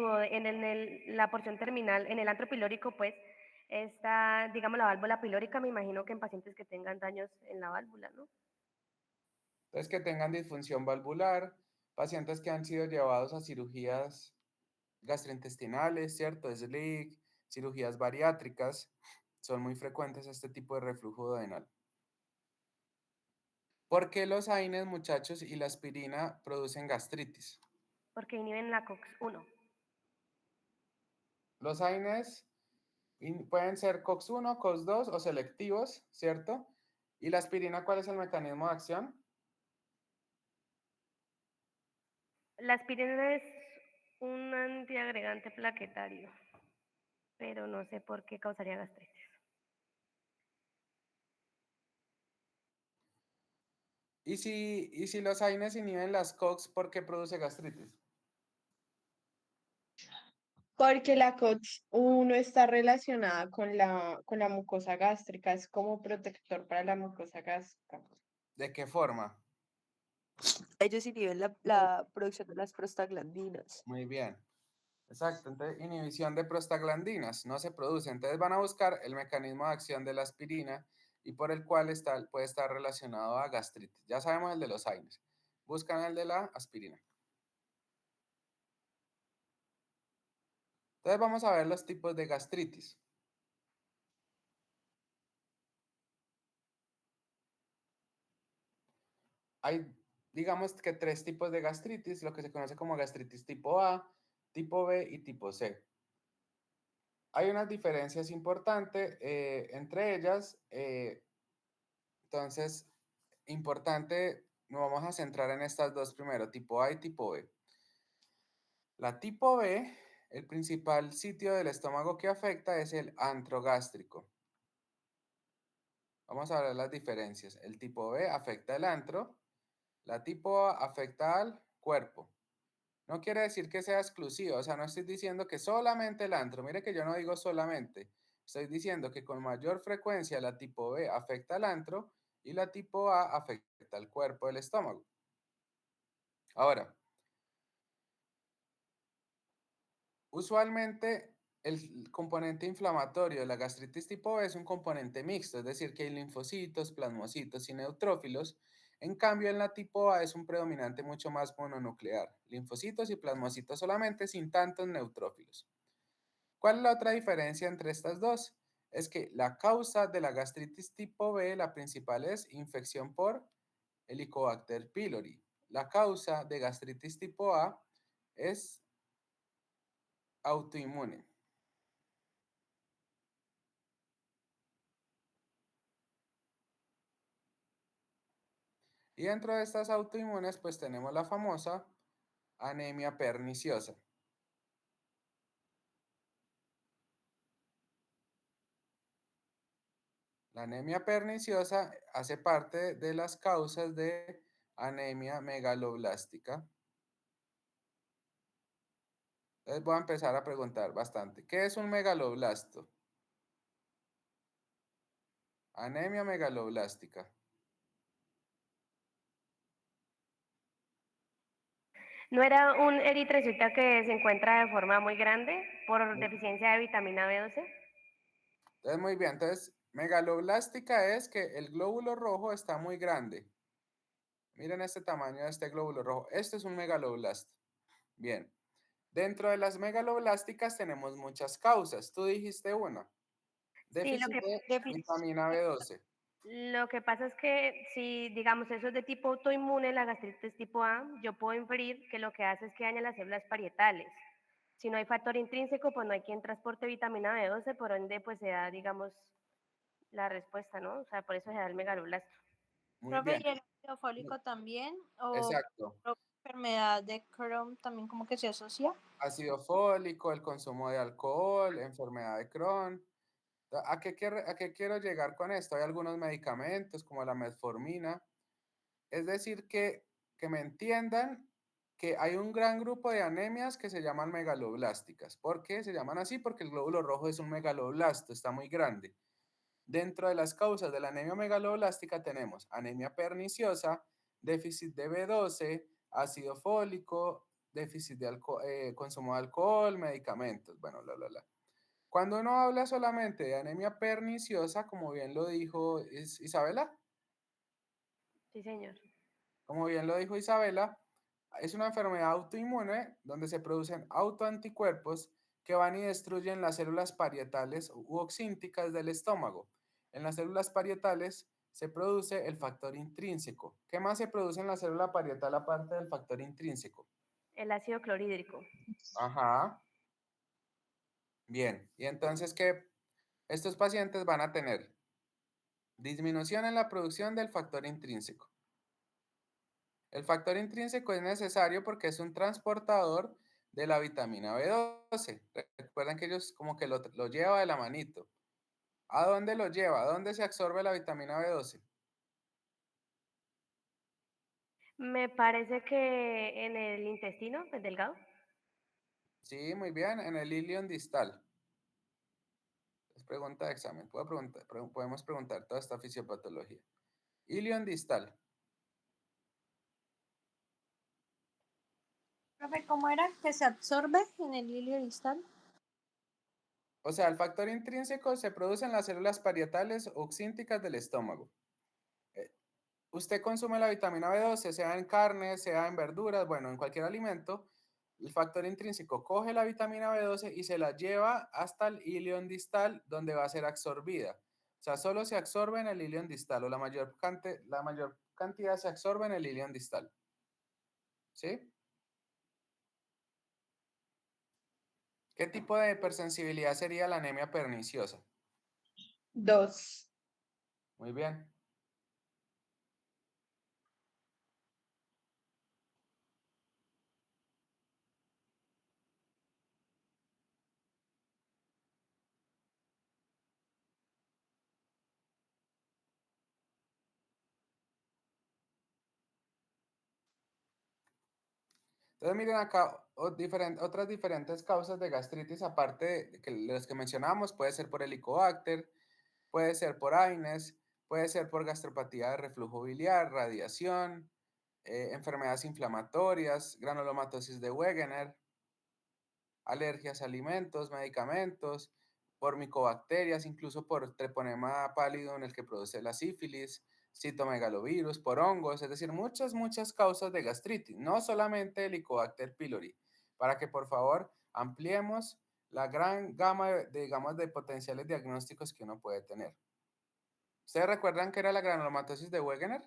la porción terminal, en el antro pilórico, pues está, digamos, la válvula pilórica, me imagino que en pacientes que tengan daños en la válvula, ¿no? Entonces, que tengan disfunción valvular, pacientes que han sido llevados a cirugías gastrointestinales, ¿cierto? SLIC, cirugías bariátricas, son muy frecuentes este tipo de reflujo duodenal. ¿Por qué los AINES, muchachos, y la aspirina producen gastritis? Porque inhiben la COX-1. Los AINES pueden ser COX-1, COX-2 o selectivos, ¿cierto? ¿Y la aspirina cuál es el mecanismo de acción? La aspirina es un antiagregante plaquetario, pero no sé por qué causaría gastritis. ¿Y si los AINES inhiben las COX, por qué produce gastritis? Porque la COX-1 está relacionada con la mucosa gástrica, es como protector para la mucosa gástrica. ¿De qué forma? Ellos inhiben la producción de las prostaglandinas. Muy bien. Exacto, entonces inhibición de prostaglandinas no se produce. Entonces van a buscar el mecanismo de acción de la aspirina y por el cual puede estar relacionado a gastritis. Ya sabemos el de los AINES. Buscan el de la aspirina. Entonces vamos a ver los tipos de gastritis. Hay, digamos que 3 tipos de gastritis, lo que se conoce como gastritis tipo A, tipo B y tipo C. Hay unas diferencias importantes entre ellas. Entonces, importante, nos vamos a centrar en estas dos primero, tipo A y tipo B. La tipo B, el principal sitio del estómago que afecta es el antro gástrico. Vamos a ver las diferencias. El tipo B afecta el antro, la tipo A afecta al cuerpo. No quiere decir que sea exclusivo, o sea, no estoy diciendo que solamente el antro. Mire que yo no digo solamente. Estoy diciendo que con mayor frecuencia la tipo B afecta al antro y la tipo A afecta al cuerpo del estómago. Ahora, usualmente el componente inflamatorio de la gastritis tipo B es un componente mixto, es decir, que hay linfocitos, plasmocitos y neutrófilos. En cambio, en la tipo A es un predominante mucho más mononuclear, linfocitos y plasmocitos solamente, sin tantos neutrófilos. ¿Cuál es la otra diferencia entre estas dos? Es que la causa de la gastritis tipo B, la principal es infección por Helicobacter pylori. La causa de gastritis tipo A es autoinmune. Y dentro de estas autoinmunes, pues tenemos la famosa anemia perniciosa. La anemia perniciosa hace parte de las causas de anemia megaloblástica. Entonces voy a empezar a preguntar bastante. ¿Qué es un megaloblasto? Anemia megaloblástica. ¿No era un eritrocito que se encuentra de forma muy grande por deficiencia de vitamina B12? Entonces, muy bien. Entonces, megaloblástica es que el glóbulo rojo está muy grande. Miren este tamaño de este glóbulo rojo. Este es un megaloblasto. Bien. Dentro de las megaloblásticas tenemos muchas causas. Tú dijiste una. Sí, Déficit de vitamina B12. lo que pasa es que si, digamos, eso es de tipo autoinmune, la gastritis tipo A, yo puedo inferir que lo que hace es que daña las células parietales. Si no hay factor intrínseco, pues no hay quien transporte vitamina B12, por ende, pues se da, digamos, la respuesta, ¿no? O sea, por eso se da el megaloblasto. Muy Profe, bien. ¿y el ácido fólico también? ¿O Exacto. enfermedad de Crohn también como que se asocia? Ácido fólico, el consumo de alcohol, enfermedad de Crohn. ¿A qué quiero llegar con esto? Hay algunos medicamentos como la metformina. Es decir, que me entiendan que hay un gran grupo de anemias que se llaman megaloblásticas. ¿Por qué se llaman así? Porque el glóbulo rojo es un megaloblasto, está muy grande. Dentro de las causas de la anemia megaloblástica tenemos anemia perniciosa, déficit de B12, ácido fólico, déficit de consumo de alcohol, medicamentos, bueno, Cuando uno habla solamente de anemia perniciosa, como bien lo dijo Isabela, Sí, señor. Como bien lo dijo Isabela, es una enfermedad autoinmune donde se producen autoanticuerpos que van y destruyen las células parietales u oxínticas del estómago. En las células parietales se produce el factor intrínseco. ¿Qué más se produce en la célula parietal aparte del factor intrínseco? El ácido clorhídrico. Ajá. Bien. Y entonces, ¿qué? Estos pacientes van a tener disminución en la producción del factor intrínseco. El factor intrínseco es necesario porque es un transportador de la vitamina B12. Recuerden que ellos como que lo lleva de la manito. ¿A dónde lo lleva? ¿A dónde se absorbe la vitamina B12? Me parece que en el intestino, el delgado. Sí, muy bien, en el ilion distal. Es pregunta de examen. Podemos preguntar toda esta fisiopatología. Ilion distal. Profe, ¿cómo era que se absorbe en el hilio distal? O sea, el factor intrínseco se produce en las células parietales oxínticas del estómago. Usted consume la vitamina B12, sea en carne, sea en verduras, bueno, en cualquier alimento. El factor intrínseco coge la vitamina B12 y se la lleva hasta el ilion distal, donde va a ser absorbida. O sea, solo se absorbe en el ilion distal, o la mayor cantidad se absorbe en el ilion distal. ¿Sí? ¿Qué tipo de hipersensibilidad sería la anemia perniciosa? 2. Muy bien. Entonces miren acá otras diferentes causas de gastritis, aparte de que los que mencionamos, puede ser por Helicobacter, puede ser por AINES, puede ser por gastropatía de reflujo biliar, radiación, enfermedades inflamatorias, granulomatosis de Wegener, alergias a alimentos, medicamentos, por micobacterias, incluso por treponema pálido en el que produce la sífilis, citomegalovirus, por hongos, es decir, muchas causas de gastritis, no solamente Helicobacter pylori, para que por favor ampliemos la gran gama digamos, de potenciales diagnósticos que uno puede tener. ¿Ustedes recuerdan qué era la granulomatosis de Wegener?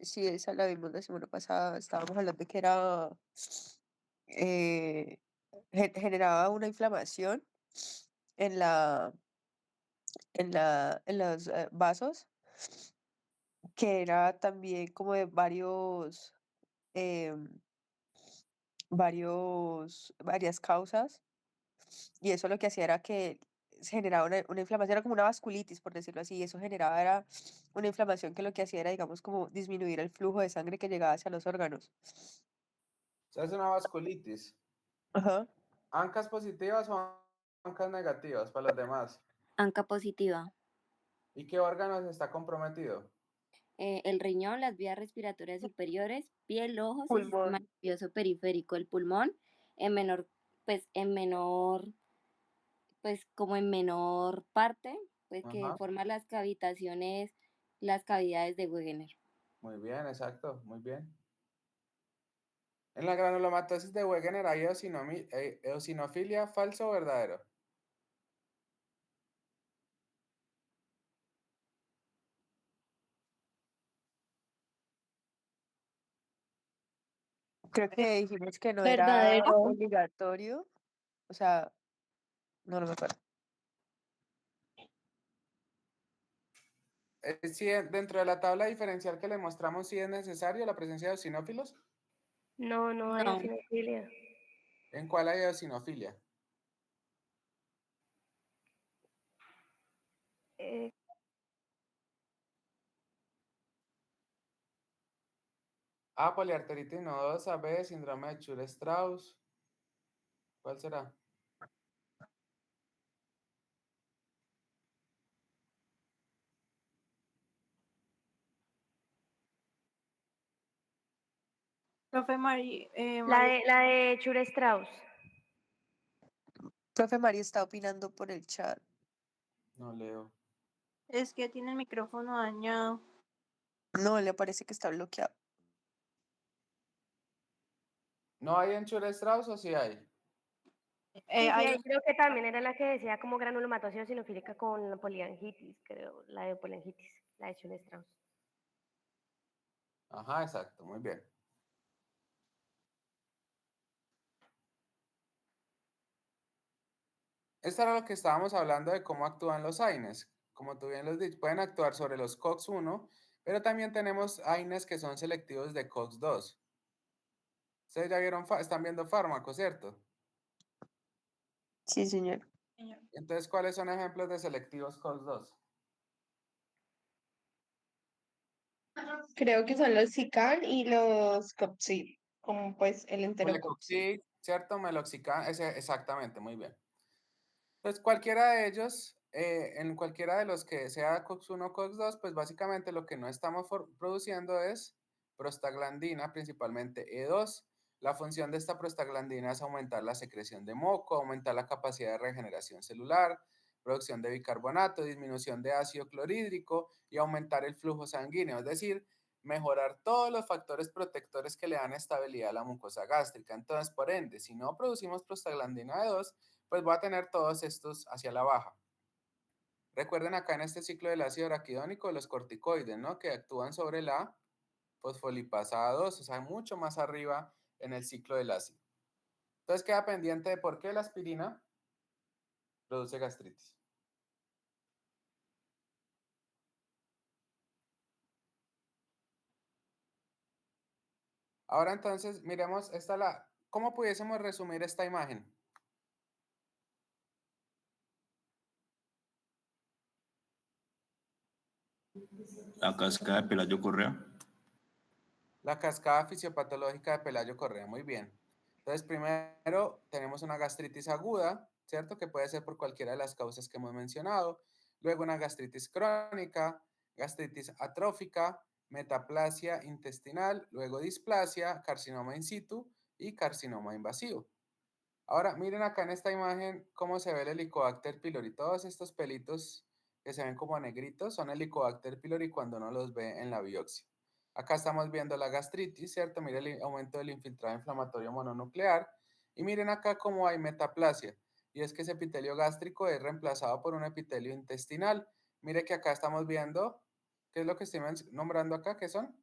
Sí, esa la vimos la semana pasada. Estábamos hablando de que era eh, generaba una inflamación en en los vasos, que era también como de em, varias causas, y eso lo que hacía era que se generaba una inflamación, era como una vasculitis, por decirlo así, y eso generaba era una inflamación que lo que hacía era, digamos, como disminuir el flujo de sangre que llegaba hacia los órganos. Se hace una vasculitis. Ajá. ¿Ancas positivas o ancas negativas para los demás? ANCA positiva. ¿Y qué órganos está comprometido? El riñón, las vías respiratorias superiores, piel, ojos y sistema Pulmón. nervioso periférico. El pulmón en menor, como en menor parte, pues que Ajá. forma las cavitaciones, las cavidades de Wegener. Muy bien, exacto, muy bien. En la granulomatosis de Wegener hay eosinofilia, ¿falso o verdadero? Creo que dijimos que no era Verdadero. obligatorio, o sea, no me acuerdo. Sí, dentro de la tabla diferencial que le mostramos, sí es necesario la presencia de eosinófilos. No, no hay No, eosinofilia. ¿En cuál hay eosinofilia? Eh, A, poliarteritis nodosa, B, síndrome de Chur-Strauss. ¿Cuál será? Profe Mari, La de Chure Strauss. Profe María está opinando por el chat. No leo. es que tiene el micrófono dañado. No, le parece que está bloqueado. ¿No hay en Chure Strauss o sí hay? Sí, Hay ahí creo que también era la que decía como granulomatosis eosinofílica con la poliangitis, creo, la de poliangitis, la de Chure Strauss. Ajá, exacto, muy bien. Esto era lo que estábamos hablando de cómo actúan los AINES. Como tú bien lo has dicho, pueden actuar sobre los COX-1, pero también tenemos AINES que son selectivos de COX-2. Ustedes ya vieron, están viendo fármacos, ¿cierto? Sí, señor. Entonces, ¿cuáles son ejemplos de selectivos COX-2? Creo que son los SICAN y los COPSI, como pues el enterocoxi. Colecoxib, ¿cierto? Meloxicam, exactamente, muy bien. Pues cualquiera de ellos, en cualquiera de los que sea COX-1 o COX-2, pues básicamente lo que no estamos produciendo es prostaglandina, principalmente E2. La función de esta prostaglandina es aumentar la secreción de moco, aumentar la capacidad de regeneración celular, producción de bicarbonato, disminución de ácido clorhídrico y aumentar el flujo sanguíneo, es decir, mejorar todos los factores protectores que le dan estabilidad a la mucosa gástrica. Entonces, por ende, si no producimos prostaglandina E2, pues va a tener todos estos hacia la baja. Recuerden acá en este ciclo del ácido araquidónico los corticoides, ¿no? Que actúan sobre la fosfolipasa 2, o sea, mucho más arriba en el ciclo del ácido. Entonces queda pendiente de por qué la aspirina produce gastritis. Ahora entonces, miremos ¿cómo pudiésemos resumir esta imagen? La cascada de Pelayo Correa. La cascada fisiopatológica de Pelayo Correa, muy bien. Entonces, primero tenemos una gastritis aguda, ¿cierto? Que puede ser por cualquiera de las causas que hemos mencionado. Luego una gastritis crónica, gastritis atrófica, metaplasia intestinal, luego displasia, carcinoma in situ y carcinoma invasivo. Ahora, miren acá en esta imagen cómo se ve el Helicobacter pylori. Todos estos pelitos que se ven como negritos son Helicobacter pylori cuando uno los ve en la biopsia. Acá estamos viendo la gastritis, ¿cierto? Miren el aumento del infiltrado inflamatorio mononuclear. Y miren acá cómo hay metaplasia. Y es que ese epitelio gástrico es reemplazado por un epitelio intestinal. Mire que acá estamos viendo, ¿qué es lo que estoy nombrando acá? ¿Qué son?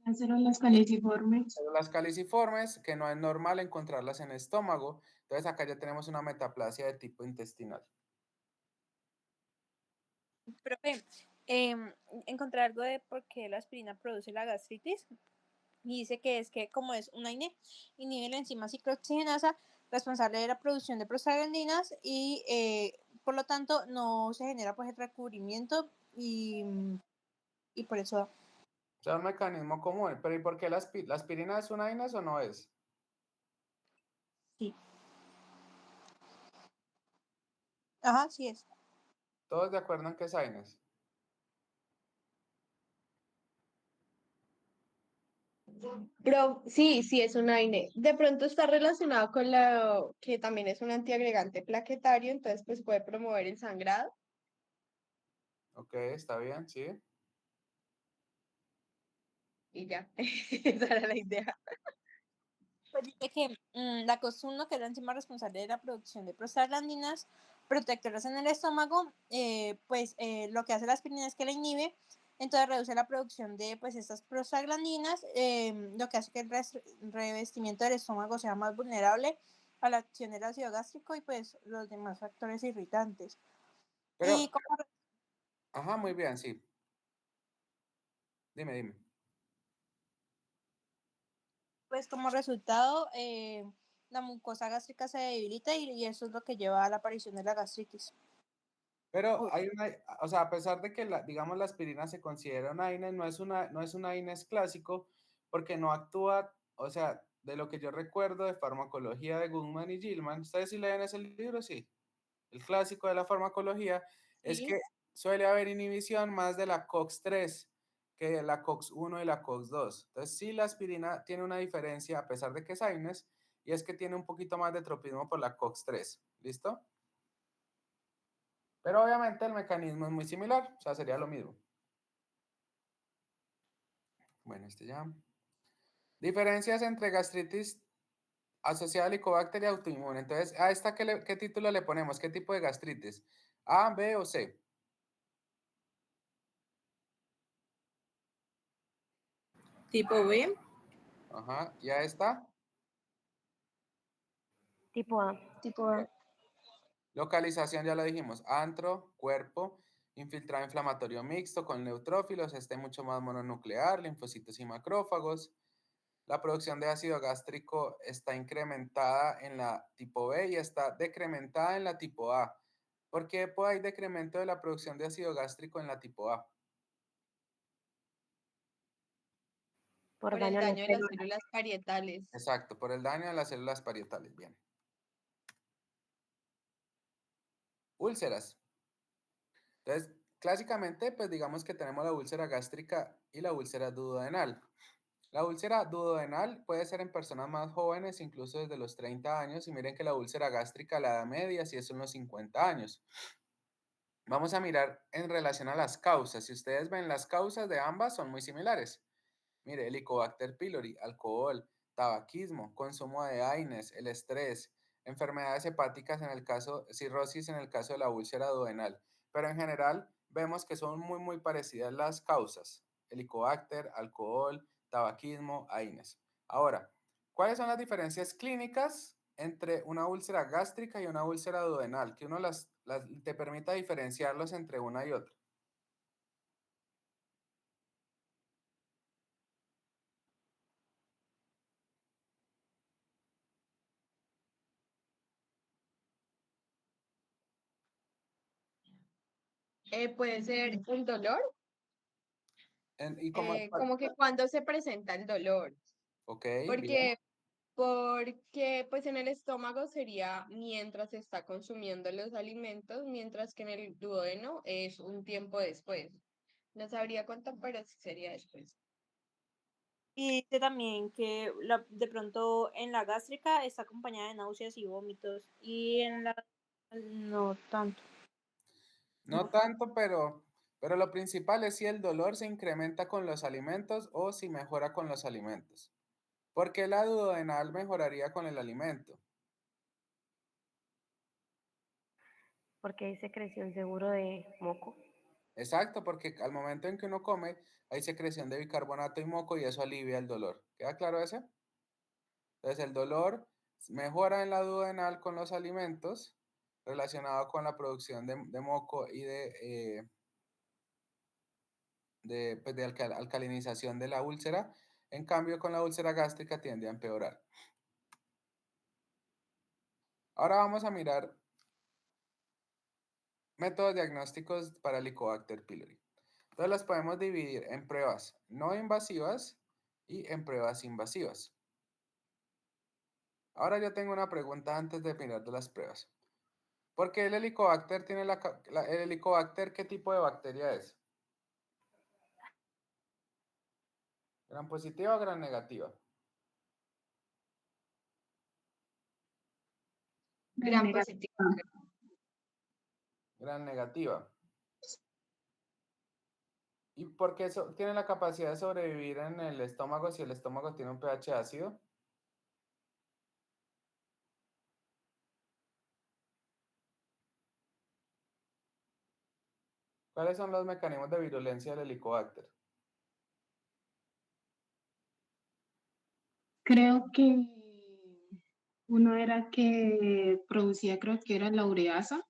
Las células caliciformes. Células caliciformes, que no es normal encontrarlas en el estómago. Entonces acá ya tenemos una metaplasia de tipo intestinal. Profe, encontré algo de por qué la aspirina produce la gastritis y dice que es que como es una INE, inhibe la enzima ciclooxigenasa responsable de la producción de prostaglandinas y por lo tanto no se genera pues el recubrimiento y por eso O sea, un mecanismo común. Pero ¿y por qué la aspirina es una INES o no es? sí. Ajá, sí es. ¿Todos de acuerdo en que es INES? Pero sí, sí es un AINE. De pronto está relacionado con la que también es un antiagregante plaquetario, entonces pues puede promover el sangrado. Ok, está bien, sí. Y ya, esa era la idea. Pues dice que la COX-1, que es la enzima responsable de la producción de prostaglandinas protectoras en el estómago, lo que hace la aspirina es que la inhibe, entonces reduce la producción de pues estas prostaglandinas, lo que hace que el revestimiento del estómago sea más vulnerable a la acción del ácido gástrico y pues los demás factores irritantes. Pero, Y como, ajá, muy bien, sí. Dime. pues como resultado, la mucosa gástrica se debilita y eso es lo que lleva a la aparición de la gastritis. Pero hay o sea, a pesar de que digamos la aspirina se considera una INES, no es una INES clásico porque no actúa, o sea, de lo que yo recuerdo de farmacología de Goodman y Gilman, ¿ustedes sí leen ese libro? Sí. El clásico de la farmacología es Sí. que suele haber inhibición más de la COX-3 que la COX-1 y la COX-2. Entonces, sí, la aspirina tiene una diferencia a pesar de que es AINES, y es que tiene un poquito más de tropismo por la COX-3. ¿Listo? Pero obviamente el mecanismo es muy similar, o sea, sería lo mismo. Bueno, este ya. Diferencias entre gastritis asociada a Helicobacter y autoinmune. Entonces, ¿a esta qué título le ponemos? ¿Qué tipo de gastritis? ¿A, B o C? Tipo B. Ajá, ¿y a esta? Tipo A. Tipo A. Localización, ya lo dijimos. Antro, cuerpo, infiltrado inflamatorio mixto con neutrófilos, mucho más mononuclear, linfocitos y macrófagos. La producción de ácido gástrico está incrementada en la tipo B y está decrementada en la tipo A. ¿Por qué hay decremento de la producción de ácido gástrico en la tipo A? Por Por daño el a las daño de las células. células parietales. Exacto, por el daño a las células parietales. Bien. Úlceras. Entonces, clásicamente, pues digamos que tenemos la úlcera gástrica y la úlcera duodenal. La úlcera duodenal puede ser en personas más jóvenes, incluso desde los 30 años, y miren que la úlcera gástrica, la edad media, sí es en los 50 años. Vamos a mirar en relación a las causas. Si ustedes ven, las causas de ambas son muy similares. Mire, Helicobacter pylori, alcohol, tabaquismo, consumo de AINES, el estrés, enfermedades hepáticas en el caso, cirrosis en el caso de la úlcera duodenal. Pero en general vemos que son muy parecidas las causas. Helicobacter, alcohol, tabaquismo, AINES. Ahora, ¿cuáles son las diferencias clínicas entre una úlcera gástrica y una úlcera duodenal? Que uno te permita diferenciarlos entre una y otra. Puede ser el dolor, ¿Y cómo? como que cuando se presenta el dolor. Ok, bien. Porque pues en el estómago sería mientras se está consumiendo los alimentos, mientras que en el duodeno es un tiempo después. No sabría cuánto, pero sí sería después. Y dice también que de pronto en la gástrica está acompañada de náuseas y vómitos. Y en la no tanto. No tanto, pero lo principal es si el dolor se incrementa con los alimentos o si mejora con los alimentos. Porque la duodenal mejoraría con el alimento. Porque ahí se creció el seguro de moco. Exacto, porque al momento en que uno come, hay secreción de bicarbonato y moco y eso alivia el dolor. ¿Queda claro eso? Entonces el dolor mejora en la duodenal con los alimentos relacionado con la producción de moco y de alcalinización de la úlcera. En cambio, con la úlcera gástrica tiende a empeorar. Ahora vamos a mirar métodos diagnósticos para Helicobacter pylori. Entonces las podemos dividir en pruebas no invasivas y en pruebas invasivas. Ahora yo tengo una pregunta antes de mirar de las pruebas. ¿Por qué el Helicobacter tiene el Helicobacter qué tipo de bacteria es? ¿Gran positiva o gran negativa? Gran positivo. Gran negativa. ¿Y por qué tiene la capacidad de sobrevivir en el estómago si el estómago tiene un pH ácido? ¿Cuáles son los mecanismos de virulencia del Helicobacter? Creo que uno era que producía, creo que era la ureasa,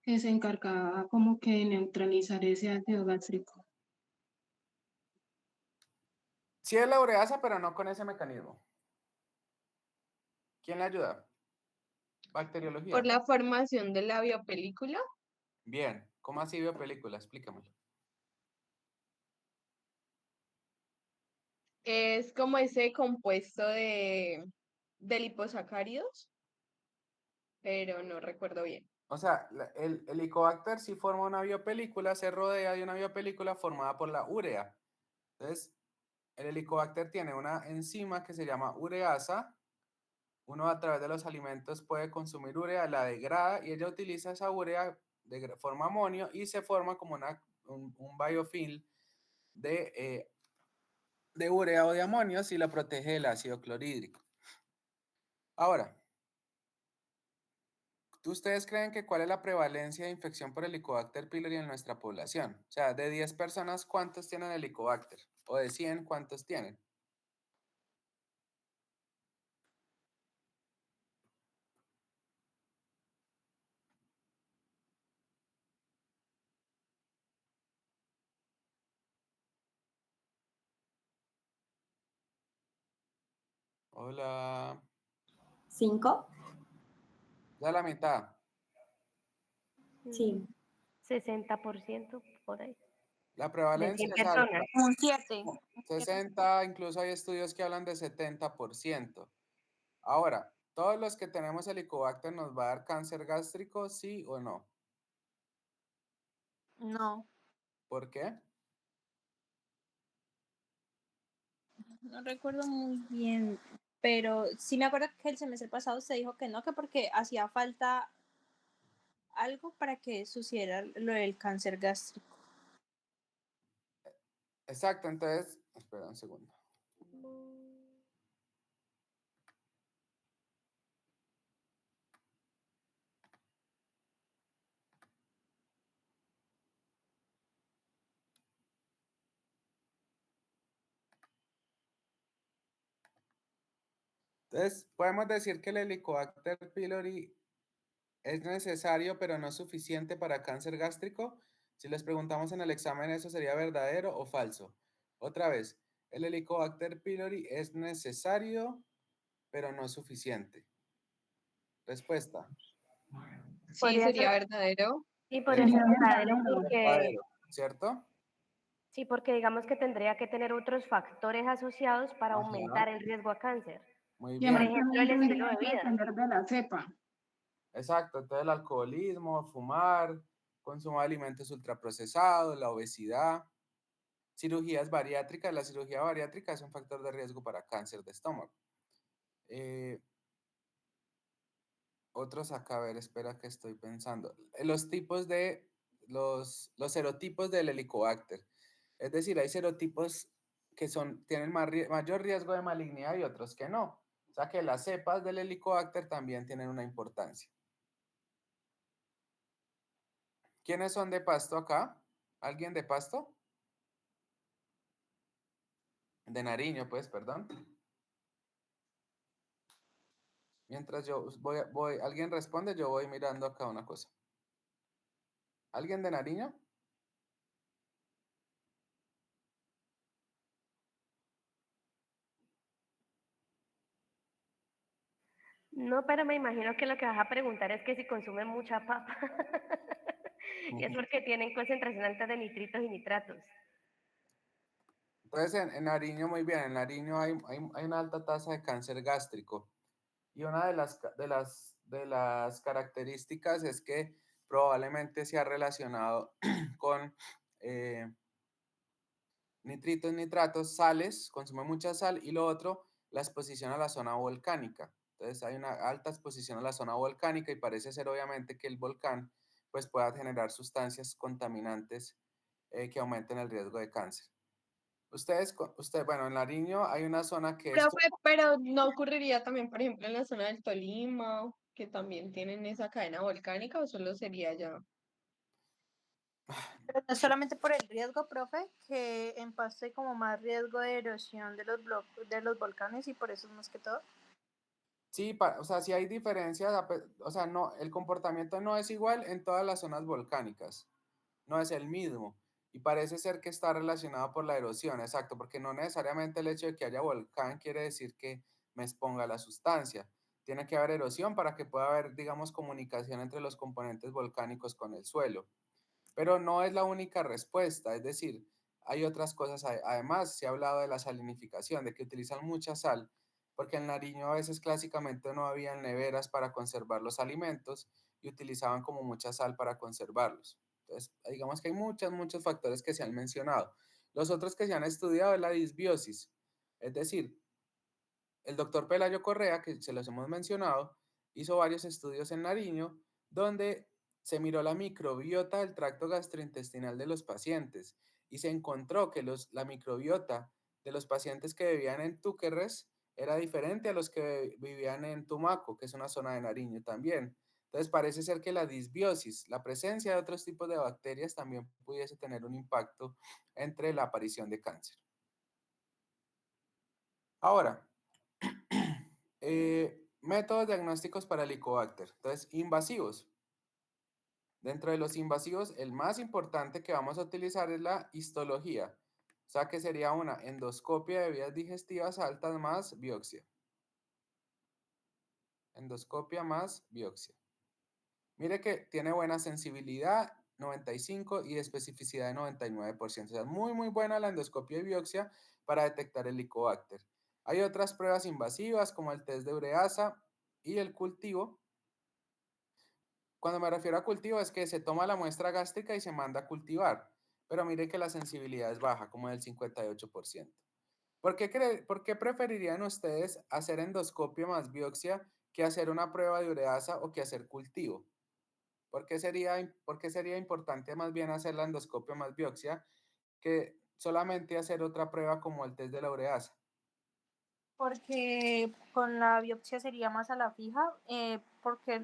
que se encargaba como que de neutralizar ese ácido gástrico. Sí es la ureasa, pero no con ese mecanismo. ¿Quién le ayuda? Bacteriología. Por la formación de la biopelícula. Bien, ¿cómo así biopelícula? Explícamelo. Es como ese compuesto de liposacáridos, pero no recuerdo bien. O sea, el Helicobacter sí forma una biopelícula, se rodea de una biopelícula formada por la urea. Entonces, el Helicobacter tiene una enzima que se llama ureasa. Uno a través de los alimentos puede consumir urea, la degrada y ella utiliza esa urea, forma amonio y se forma como un biofilm de urea o de amonio si la protege del ácido clorhídrico. Ahora, ¿ustedes creen que cuál es la prevalencia de infección por Helicobacter pylori en nuestra población? O sea, de 10 personas, ¿cuántos tienen Helicobacter? O de 100, ¿cuántos tienen? Hola. 5. Ya la mitad. Sí. 60% por ahí. La De prevalencia 100 es alta. personas. Un 7. 60, incluso hay estudios que hablan de 70%. Ahora, ¿todos los que tenemos Helicobacter nos va a dar cáncer gástrico, sí o no? No, ¿Por qué? no recuerdo muy bien, pero sí me acuerdo que el semestre pasado se dijo que no, que porque hacía falta algo para que sucediera lo del cáncer gástrico. Exacto, entonces, espera un segundo. Entonces, podemos decir que el Helicobacter pylori es necesario, pero no suficiente para cáncer gástrico. Si les preguntamos en el examen, ¿eso sería verdadero o falso? Otra vez, el Helicobacter pylori es necesario, pero no suficiente. Respuesta. Sí, Podría sería ser, verdadero. sí, podría ser verdadero porque, Verdadero, ¿cierto? sí, porque digamos que tendría que tener otros factores asociados para Ajá. aumentar el riesgo a cáncer. Muy Y bien. Por además ejemplo, el también estilo tendría de que vida. depender de la cepa. Exacto, entonces el alcoholismo, fumar, consumo de alimentos ultraprocesados, la obesidad, cirugías bariátricas. La cirugía bariátrica es un factor de riesgo para cáncer de estómago. Otros acá, a ver, espera que estoy pensando. Los tipos de, los serotipos del Helicobacter. Es decir, hay serotipos que tienen mayor riesgo de malignidad y otros que no. O sea que las cepas del Helicobacter también tienen una importancia. ¿Quiénes son de Pasto acá? ¿Alguien de Pasto? De Nariño, pues, perdón. Mientras yo alguien responde, yo voy mirando acá una cosa. ¿Alguien de Nariño? No, pero me imagino que lo que vas a preguntar es que si consumen mucha papa. Y es porque tienen concentración alta de nitritos y nitratos. Entonces, en Nariño, muy bien, en Nariño hay una alta tasa de cáncer gástrico. Y una de las características es que probablemente se ha relacionado con nitritos, nitratos, sales, consume mucha sal, y lo otro, la exposición a la zona volcánica. Entonces hay una alta exposición a la zona volcánica y parece ser obviamente que el volcán pues pueda generar sustancias contaminantes que aumenten el riesgo de cáncer. Bueno, en Nariño hay una zona que es... Profe, pero no ocurriría también, por ejemplo, en la zona del Tolima, que también tienen esa cadena volcánica, o solo sería ya. Pero no solamente por el riesgo, profe, que en Pasto hay como más riesgo de erosión de los volcanes y por eso es más que todo. Sí, o sea, sí hay diferencias, o sea, no, el comportamiento no es igual en todas las zonas volcánicas, no es el mismo, y parece ser que está relacionado por la erosión, exacto, porque no necesariamente el hecho de que haya volcán quiere decir que me exponga la sustancia, tiene que haber erosión para que pueda haber, digamos, comunicación entre los componentes volcánicos con el suelo, pero no es la única respuesta, es decir, hay otras cosas, además se ha hablado de la salinificación, de que utilizan mucha sal, porque en Nariño a veces clásicamente no había neveras para conservar los alimentos y utilizaban como mucha sal para conservarlos. Entonces, digamos que hay muchos factores que se han mencionado. Los otros que se han estudiado es la disbiosis, es decir, el doctor Pelayo Correa, que se los hemos mencionado, hizo varios estudios en Nariño donde se miró la microbiota del tracto gastrointestinal de los pacientes y se encontró que la microbiota de los pacientes que vivían en Túquerres era diferente a los que vivían en Tumaco, que es una zona de Nariño también. Entonces parece ser que la disbiosis, la presencia de otros tipos de bacterias también pudiese tener un impacto entre la aparición de cáncer. Ahora, métodos diagnósticos para Helicobacter. Entonces, invasivos. Dentro de los invasivos, el más importante que vamos a utilizar es la histología. O sea, que sería una endoscopia de vías digestivas altas más biopsia. Endoscopia más biopsia. Mire que tiene buena sensibilidad, 95, y especificidad de 99%. O sea, muy, muy buena la endoscopia y biopsia para detectar el Helicobacter. Hay otras pruebas invasivas como el test de ureasa y el cultivo. Cuando me refiero a cultivo es que se toma la muestra gástrica y se manda a cultivar, pero mire que la sensibilidad es baja, como del 58%. ¿Por qué preferirían ustedes hacer endoscopia más biopsia que hacer una prueba de ureasa o que hacer cultivo? ¿Por qué sería importante más bien hacer la endoscopia más biopsia que solamente hacer otra prueba como el test de la ureasa? Porque con la biopsia sería más a la fija, porque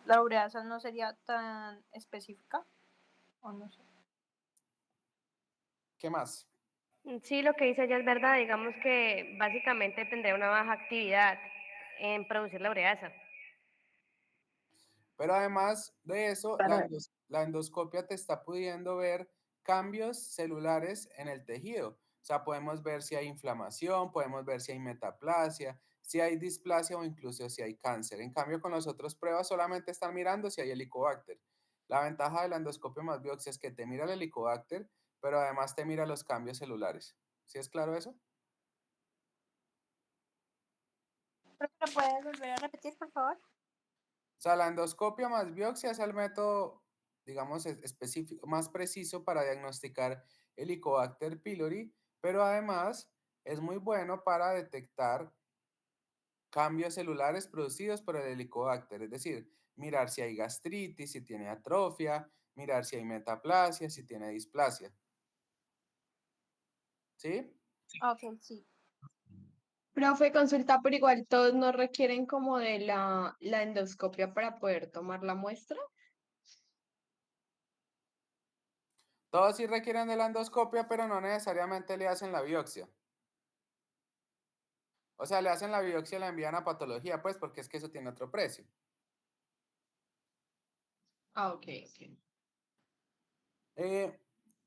la ureasa no sería tan específica, o no sé. ¿Qué más? Sí, lo que dice ella es verdad, digamos que básicamente tendría una baja actividad en producir la ureasa. Pero además de eso, la endoscopia te está pudiendo ver cambios celulares en el tejido. O sea, podemos ver si hay inflamación, podemos ver si hay metaplasia, si hay displasia o incluso si hay cáncer. En cambio, con las otras pruebas solamente están mirando si hay helicobacter. La ventaja de la endoscopia más biopsia es que te mira el helicobacter, pero además te mira los cambios celulares. ¿Sí es claro eso? ¿Lo puedes volver a repetir, por favor? O sea, la endoscopia más biopsia es el método, digamos, específico, más preciso para diagnosticar Helicobacter pylori, pero además es muy bueno para detectar cambios celulares producidos por el Helicobacter, es decir, mirar si hay gastritis, si tiene atrofia, mirar si hay metaplasia, si tiene displasia. ¿Sí? Ok, sí. Profe, consulta, pero igual todos no requieren como de la endoscopia para poder tomar la muestra. Todos sí requieren de la endoscopia, pero no necesariamente le hacen la biopsia. O sea, le hacen la biopsia y la envían a patología, pues, porque es que eso tiene otro precio. Ah, ok, ok.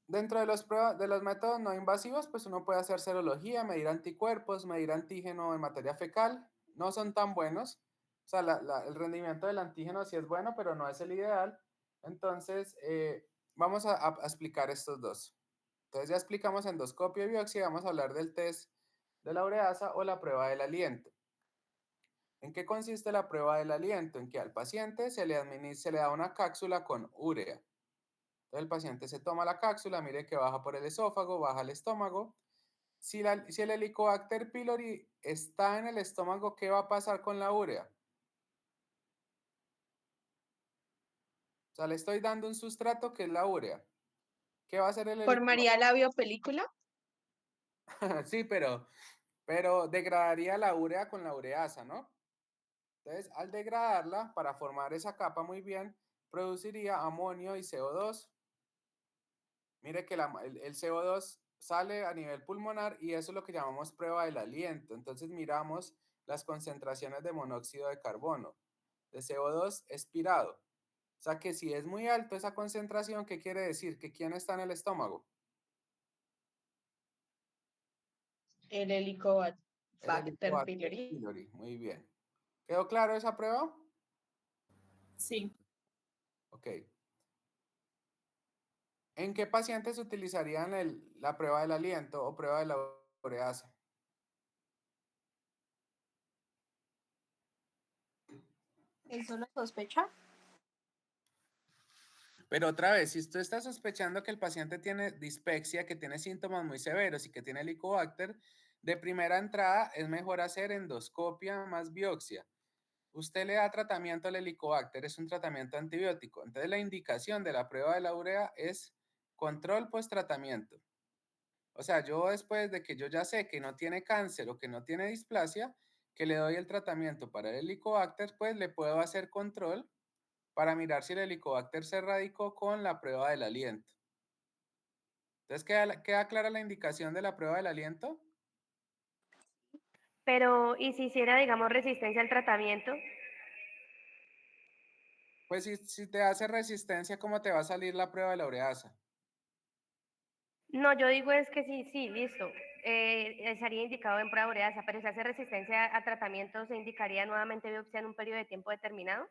Dentro de de los métodos no invasivos, pues uno puede hacer serología, medir anticuerpos, medir antígeno en materia fecal. No son tan buenos. O sea, el rendimiento del antígeno sí es bueno, pero no es el ideal. Entonces, vamos a explicar estos dos. Entonces, ya explicamos endoscopia y biopsia. Vamos a hablar del test de la ureasa o la prueba del aliento. ¿En qué consiste la prueba del aliento? En que al paciente se le da una cápsula con urea. Entonces el paciente se toma la cápsula, mire que baja por el esófago, baja al estómago. Si el Helicobacter pylori está en el estómago, ¿qué va a pasar con la urea? O sea, le estoy dando un sustrato que es la urea. ¿Qué va a hacer el Helicobacter? ¿Formaría la biopelícula? Sí, pero degradaría la urea con la ureasa, ¿no? Entonces, al degradarla, para formar esa capa muy bien, produciría amonio y CO2. Mire que el CO2 sale a nivel pulmonar y eso es lo que llamamos prueba del aliento. Entonces miramos las concentraciones de monóxido de carbono, de CO2 expirado. O sea que si es muy alto esa concentración, ¿qué quiere decir? ¿Que quién está en el estómago? El El Helicobacter Helicobacter pylori. pylori. Muy bien. ¿Quedó claro esa prueba? Sí. Ok. ¿En qué pacientes utilizarían la prueba del aliento o prueba de la ureasa? ¿Eso lo sospecha? Pero otra vez, si usted está sospechando que el paciente tiene dispepsia, que tiene síntomas muy severos y que tiene Helicobacter, de primera entrada es mejor hacer endoscopia más biopsia. Usted le da tratamiento al Helicobacter, es un tratamiento antibiótico. Entonces la indicación de la prueba de la urea es control post-tratamiento. O sea, yo después de que yo ya sé que no tiene cáncer o que no tiene displasia, que le doy el tratamiento para el Helicobacter, pues le puedo hacer control para mirar si el Helicobacter se erradicó con la prueba del aliento. Entonces, ¿queda clara la indicación de la prueba del aliento? Pero, ¿y si hiciera, digamos, resistencia al tratamiento? Pues si te hace resistencia, ¿cómo te va a salir la prueba de la ureasa? No, yo digo es que sí, sí, listo. Estaría indicado en prueba ureasa, pero si hace resistencia a tratamiento, ¿se indicaría nuevamente biopsia en un periodo de tiempo determinado?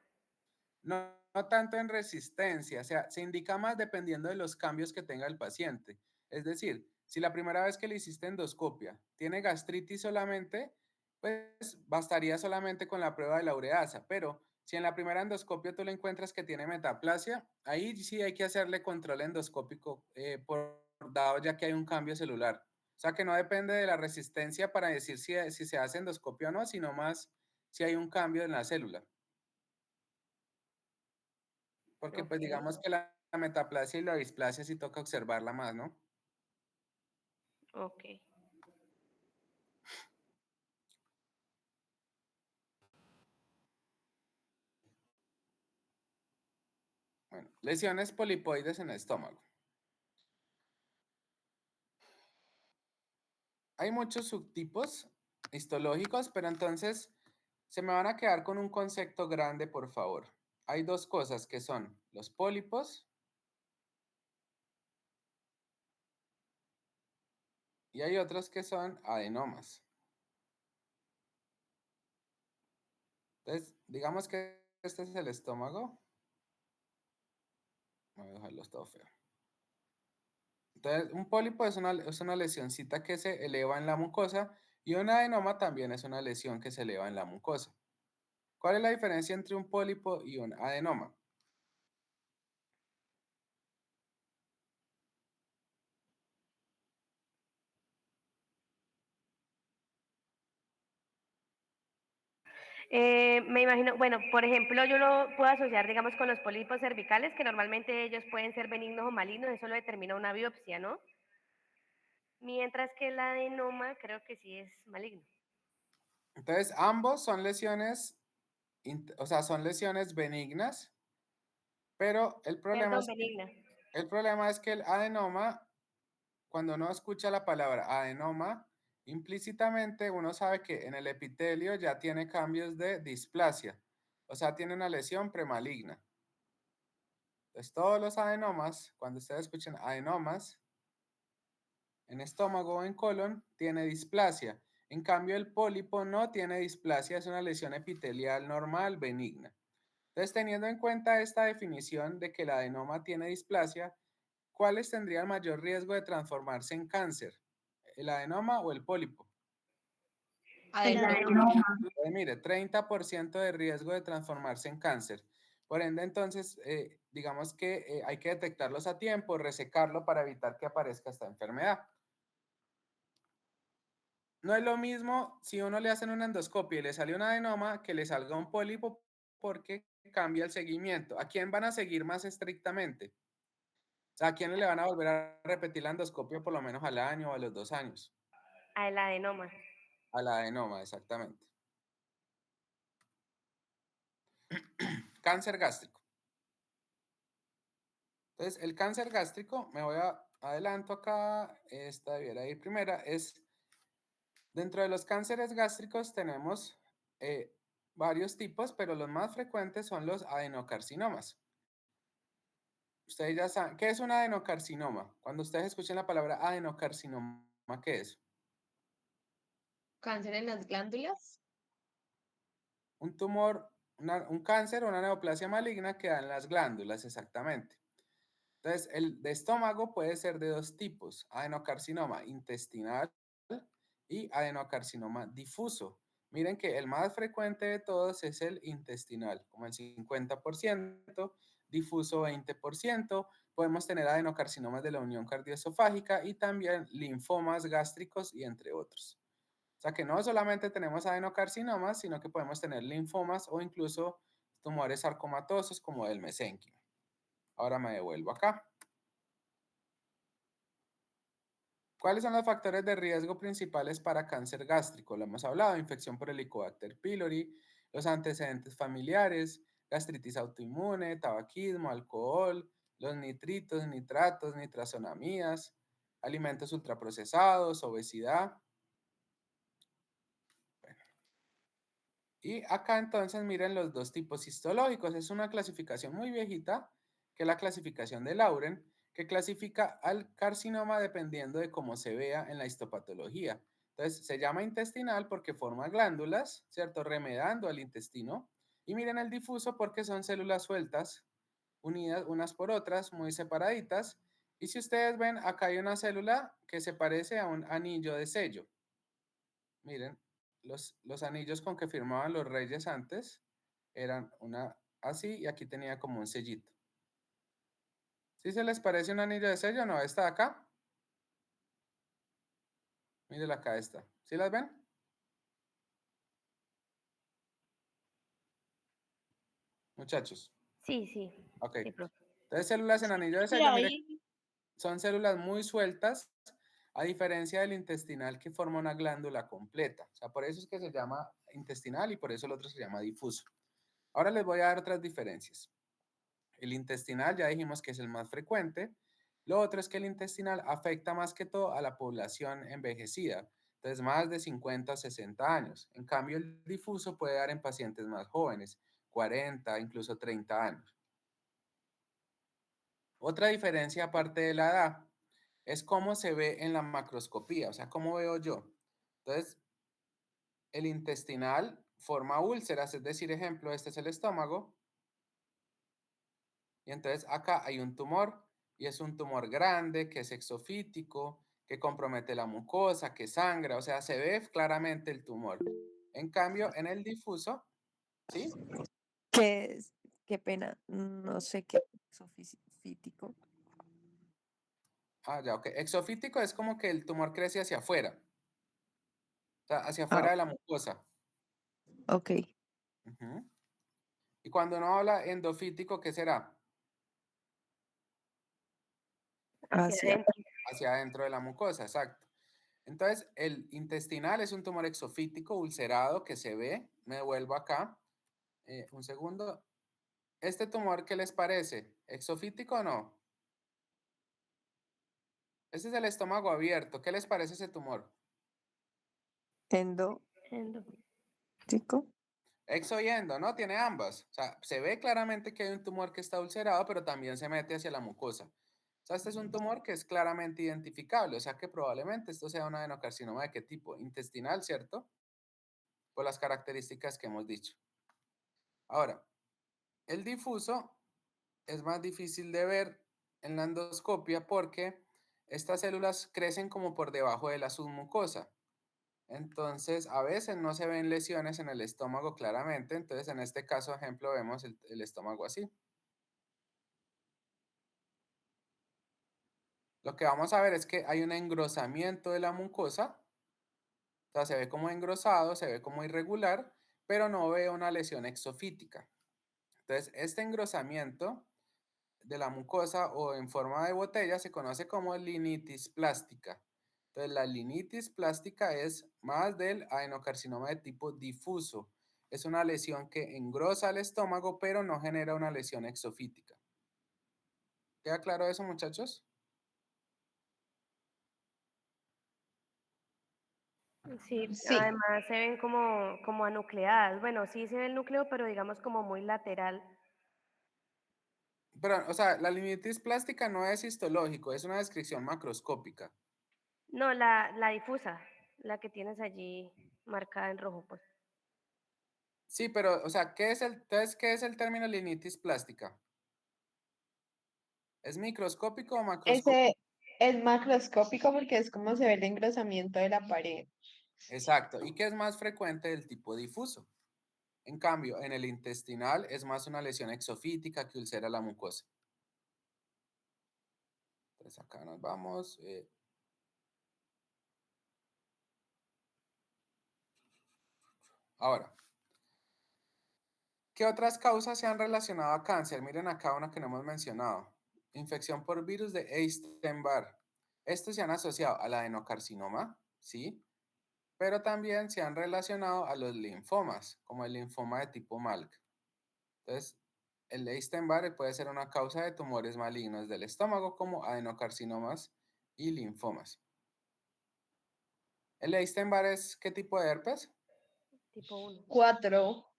No tanto en resistencia, o sea, se indica más dependiendo de los cambios que tenga el paciente. Es decir, si la primera vez que le hiciste endoscopia tiene gastritis solamente, pues bastaría solamente con la prueba de la ureasa, pero si en la primera endoscopia tú le encuentras que tiene metaplasia, ahí sí hay que hacerle control endoscópico por dado ya que hay un cambio celular. O sea que no depende de la resistencia para decir si se hace endoscopia o no, sino más si hay un cambio en la célula. Porque pues Ok. digamos que la metaplasia y la displasia sí toca observarla más, ¿no? Ok. Bueno, lesiones polipoides en el estómago. Hay muchos subtipos histológicos, pero entonces se me van a quedar con un concepto grande, por favor. Hay dos cosas que son los pólipos y hay otros que son adenomas. Entonces, digamos que este es el estómago. Voy a dejarlo todo feo. Entonces, un pólipo es una lesioncita que se eleva en la mucosa y un adenoma también es una lesión que se eleva en la mucosa. ¿Cuál es la diferencia entre un pólipo y un adenoma? Me imagino, bueno, por ejemplo, yo lo puedo asociar, digamos, con los pólipos cervicales, que normalmente ellos pueden ser benignos o malignos, eso lo determina una biopsia, ¿no? Mientras que el adenoma creo que sí es maligno. Entonces, ambos son lesiones, o sea, son lesiones benignas, pero Perdón, benigna. el problema es que el adenoma, cuando uno escucha la palabra adenoma, implícitamente uno sabe que en el epitelio ya tiene cambios de displasia, o sea, tiene una lesión premaligna. Entonces, todos los adenomas, cuando ustedes escuchen adenomas, en estómago o en colon, tiene displasia. En cambio, el pólipo no tiene displasia, es una lesión epitelial normal, benigna. Entonces, teniendo en cuenta esta definición de que el adenoma tiene displasia, ¿cuáles tendrían mayor riesgo de transformarse en cáncer? ¿El adenoma o el pólipo? El Adenoma. adenoma. Pues mire, 30% de riesgo de transformarse en cáncer. Por ende, entonces, digamos que hay que detectarlos a tiempo, resecarlo para evitar que aparezca esta enfermedad. No es lo mismo si uno le hacen una endoscopia y le sale un adenoma que le salga un pólipo porque cambia el seguimiento. ¿A quién van a seguir más estrictamente? O sea, ¿a quién le van a volver a repetir la endoscopia por lo menos al año o a los 2 años? El adenoma. Al adenoma, exactamente. Cáncer gástrico. Entonces, el cáncer gástrico, me voy a adelanto acá, esta debiera ir primera, es dentro de los cánceres gástricos tenemos varios tipos, pero los más frecuentes son los adenocarcinomas. Ustedes ya saben, ¿qué es un adenocarcinoma? Cuando ustedes escuchen la palabra adenocarcinoma, ¿qué es? Cáncer en las glándulas. Un tumor, un cáncer o una neoplasia maligna que da en las glándulas, exactamente. Entonces, el de estómago puede ser de dos tipos, adenocarcinoma intestinal y adenocarcinoma difuso. Miren que el más frecuente de todos es el intestinal, como el 50%, difuso 20%, podemos tener adenocarcinomas de la unión cardioesofágica y también linfomas gástricos y entre otros. O sea que no solamente tenemos adenocarcinomas, sino que podemos tener linfomas o incluso tumores sarcomatosos como el mesénquimo. Ahora me devuelvo acá. ¿Cuáles son los factores de riesgo principales para cáncer gástrico? Lo hemos hablado, infección por Helicobacter pylori, los antecedentes familiares, gastritis autoinmune, tabaquismo, alcohol, los nitritos, nitratos, nitrazonamías, alimentos ultraprocesados, obesidad. Bueno. Y acá entonces miren los dos tipos histológicos. Es una clasificación muy viejita, que es la clasificación de Lauren, que clasifica al carcinoma dependiendo de cómo se vea en la histopatología. Entonces, se llama intestinal porque forma glándulas, ¿cierto? Remedando al intestino. Y miren el difuso porque son células sueltas, unidas unas por otras, muy separaditas. Y si ustedes ven, acá hay una célula que se parece a un anillo de sello. Miren, los anillos con que firmaban los reyes antes eran una así y aquí tenía como un sellito. ¿Sí se les parece un anillo de sello? No, esta de acá. Miren acá esta. ¿Sí las ven? Muchachos. Sí, sí. Ok. Sí, profe. Entonces, células en anillo de Sí, sello, miren, ahí. son células muy sueltas, a diferencia del intestinal que forma una glándula completa. O sea, por eso es que se llama intestinal y por eso el otro se llama difuso. Ahora les voy a dar otras diferencias. El intestinal ya dijimos que es el más frecuente. Lo otro es que el intestinal afecta más que todo a la población envejecida, entonces más de 50 o 60 años. En cambio, el difuso puede dar en pacientes más jóvenes, 40, incluso 30 años. Otra diferencia aparte de la edad es cómo se ve en la macroscopía, o sea, cómo veo yo. Entonces, el intestinal forma úlceras, es decir, ejemplo, este es el estómago. Y entonces acá hay un tumor y es un tumor grande que es exofítico, que compromete la mucosa, que sangra, o sea, se ve claramente el tumor. En cambio, en el difuso, ¿sí? Qué pena, no sé qué sofítico. Ah, ya, ok. Exofítico es como que el tumor crece hacia afuera, o sea, hacia Ah, afuera de la mucosa. ok. Ujú. Y cuando uno habla endofítico, ¿qué será? Hacia. Hacia adentro de la mucosa, exacto. Entonces, el intestinal es un tumor exofítico ulcerado que se ve. Me devuelvo acá. Un segundo. ¿Este tumor qué les parece? ¿Exofítico o no? Este es el estómago abierto. ¿Qué les parece ese tumor? Endo. Endo. ¿Tico? Exo y endo, ¿no? Tiene ambas. O sea, se ve claramente que hay un tumor que está ulcerado, pero también se mete hacia la mucosa. O sea, este es un tumor que es claramente identificable. O sea, que probablemente esto sea un adenocarcinoma de qué tipo? Intestinal, ¿cierto? Por las características que hemos dicho. Ahora, el difuso es más difícil de ver en la endoscopia porque estas células crecen como por debajo de la submucosa. Entonces, a veces no se ven lesiones en el estómago claramente. Entonces, en este caso, ejemplo, vemos el estómago así. Lo que vamos a ver es que hay un engrosamiento de la mucosa. O sea, se ve como engrosado, se ve como irregular, pero no veo una lesión exofítica. Entonces, este engrosamiento de la mucosa o en forma de botella se conoce como linitis plástica. Entonces, la linitis plástica es más del adenocarcinoma de tipo difuso. Es una lesión que engrosa el estómago, pero no genera una lesión exofítica. ¿Queda claro eso, muchachos? Sí, Sí. además se ven como anucleadas. Bueno, sí se ve el núcleo, pero digamos como muy lateral. Pero, o sea, la linitis plástica no es histológico, es una descripción macroscópica. No, la difusa, la que tienes allí marcada en rojo, pues. Sí, pero, o sea, entonces, ¿qué es el término linitis plástica? ¿Es microscópico o macroscópico? Ese es macroscópico porque es como se ve el engrosamiento de la pared. Exacto. ¿Y qué es más frecuente del tipo difuso? En cambio, en el intestinal es más una lesión exofítica que ulcera la mucosa. Entonces acá nos vamos. Ahora, ¿qué otras causas se han relacionado a cáncer? Miren acá una que no hemos mencionado. Infección por virus de Epstein-Barr. Estos se han asociado al adenocarcinoma, ¿sí? Pero también se han relacionado a los linfomas, como el linfoma de tipo Malk. Entonces, el Epstein-Barr puede ser una causa de tumores malignos del estómago, como adenocarcinomas y linfomas. ¿El Epstein-Barr es qué tipo de herpes? Tipo 1. 4.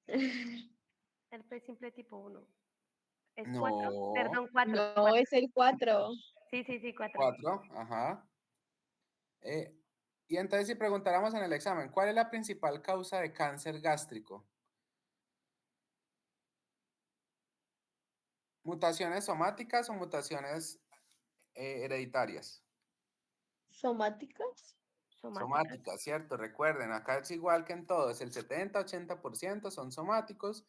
Herpes simple tipo 1. ¿Es 4? No. Perdón, 4. No, es el 4. Sí, 4. 4, ajá. Y entonces si preguntáramos en el examen, ¿cuál es la principal causa de cáncer gástrico? ¿Mutaciones somáticas o mutaciones hereditarias? ¿Somáticas? Somáticas, ¿cierto? Recuerden, acá es igual que en todos, el 70-80% son somáticos,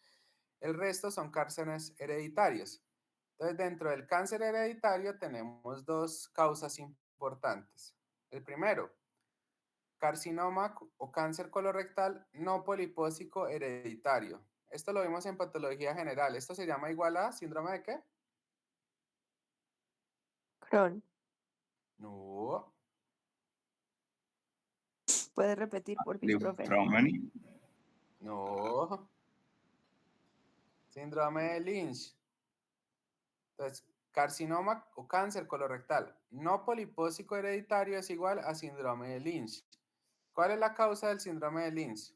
el resto son cánceres hereditarios. Entonces, dentro del cáncer hereditario tenemos dos causas importantes. El primero, carcinoma o cáncer colorectal no polipósico hereditario. Esto lo vimos en patología general. ¿Esto se llama igual a síndrome de qué? Crohn. No. ¿Puedes repetir, por favor, profe? Fraumeni. No. Síndrome de Lynch. Entonces, carcinoma o cáncer colorectal no polipósico hereditario es igual a síndrome de Lynch. ¿Cuál es la causa del síndrome de Lynch?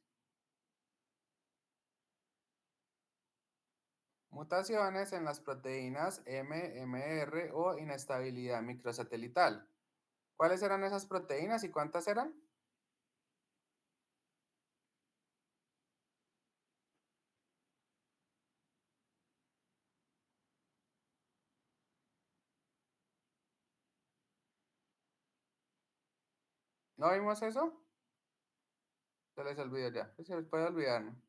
Mutaciones en las proteínas MMR o inestabilidad microsatelital. ¿Cuáles eran esas proteínas y cuántas eran? ¿No vimos eso? Se les olvidó ya. Se les puede olvidar, ¿no?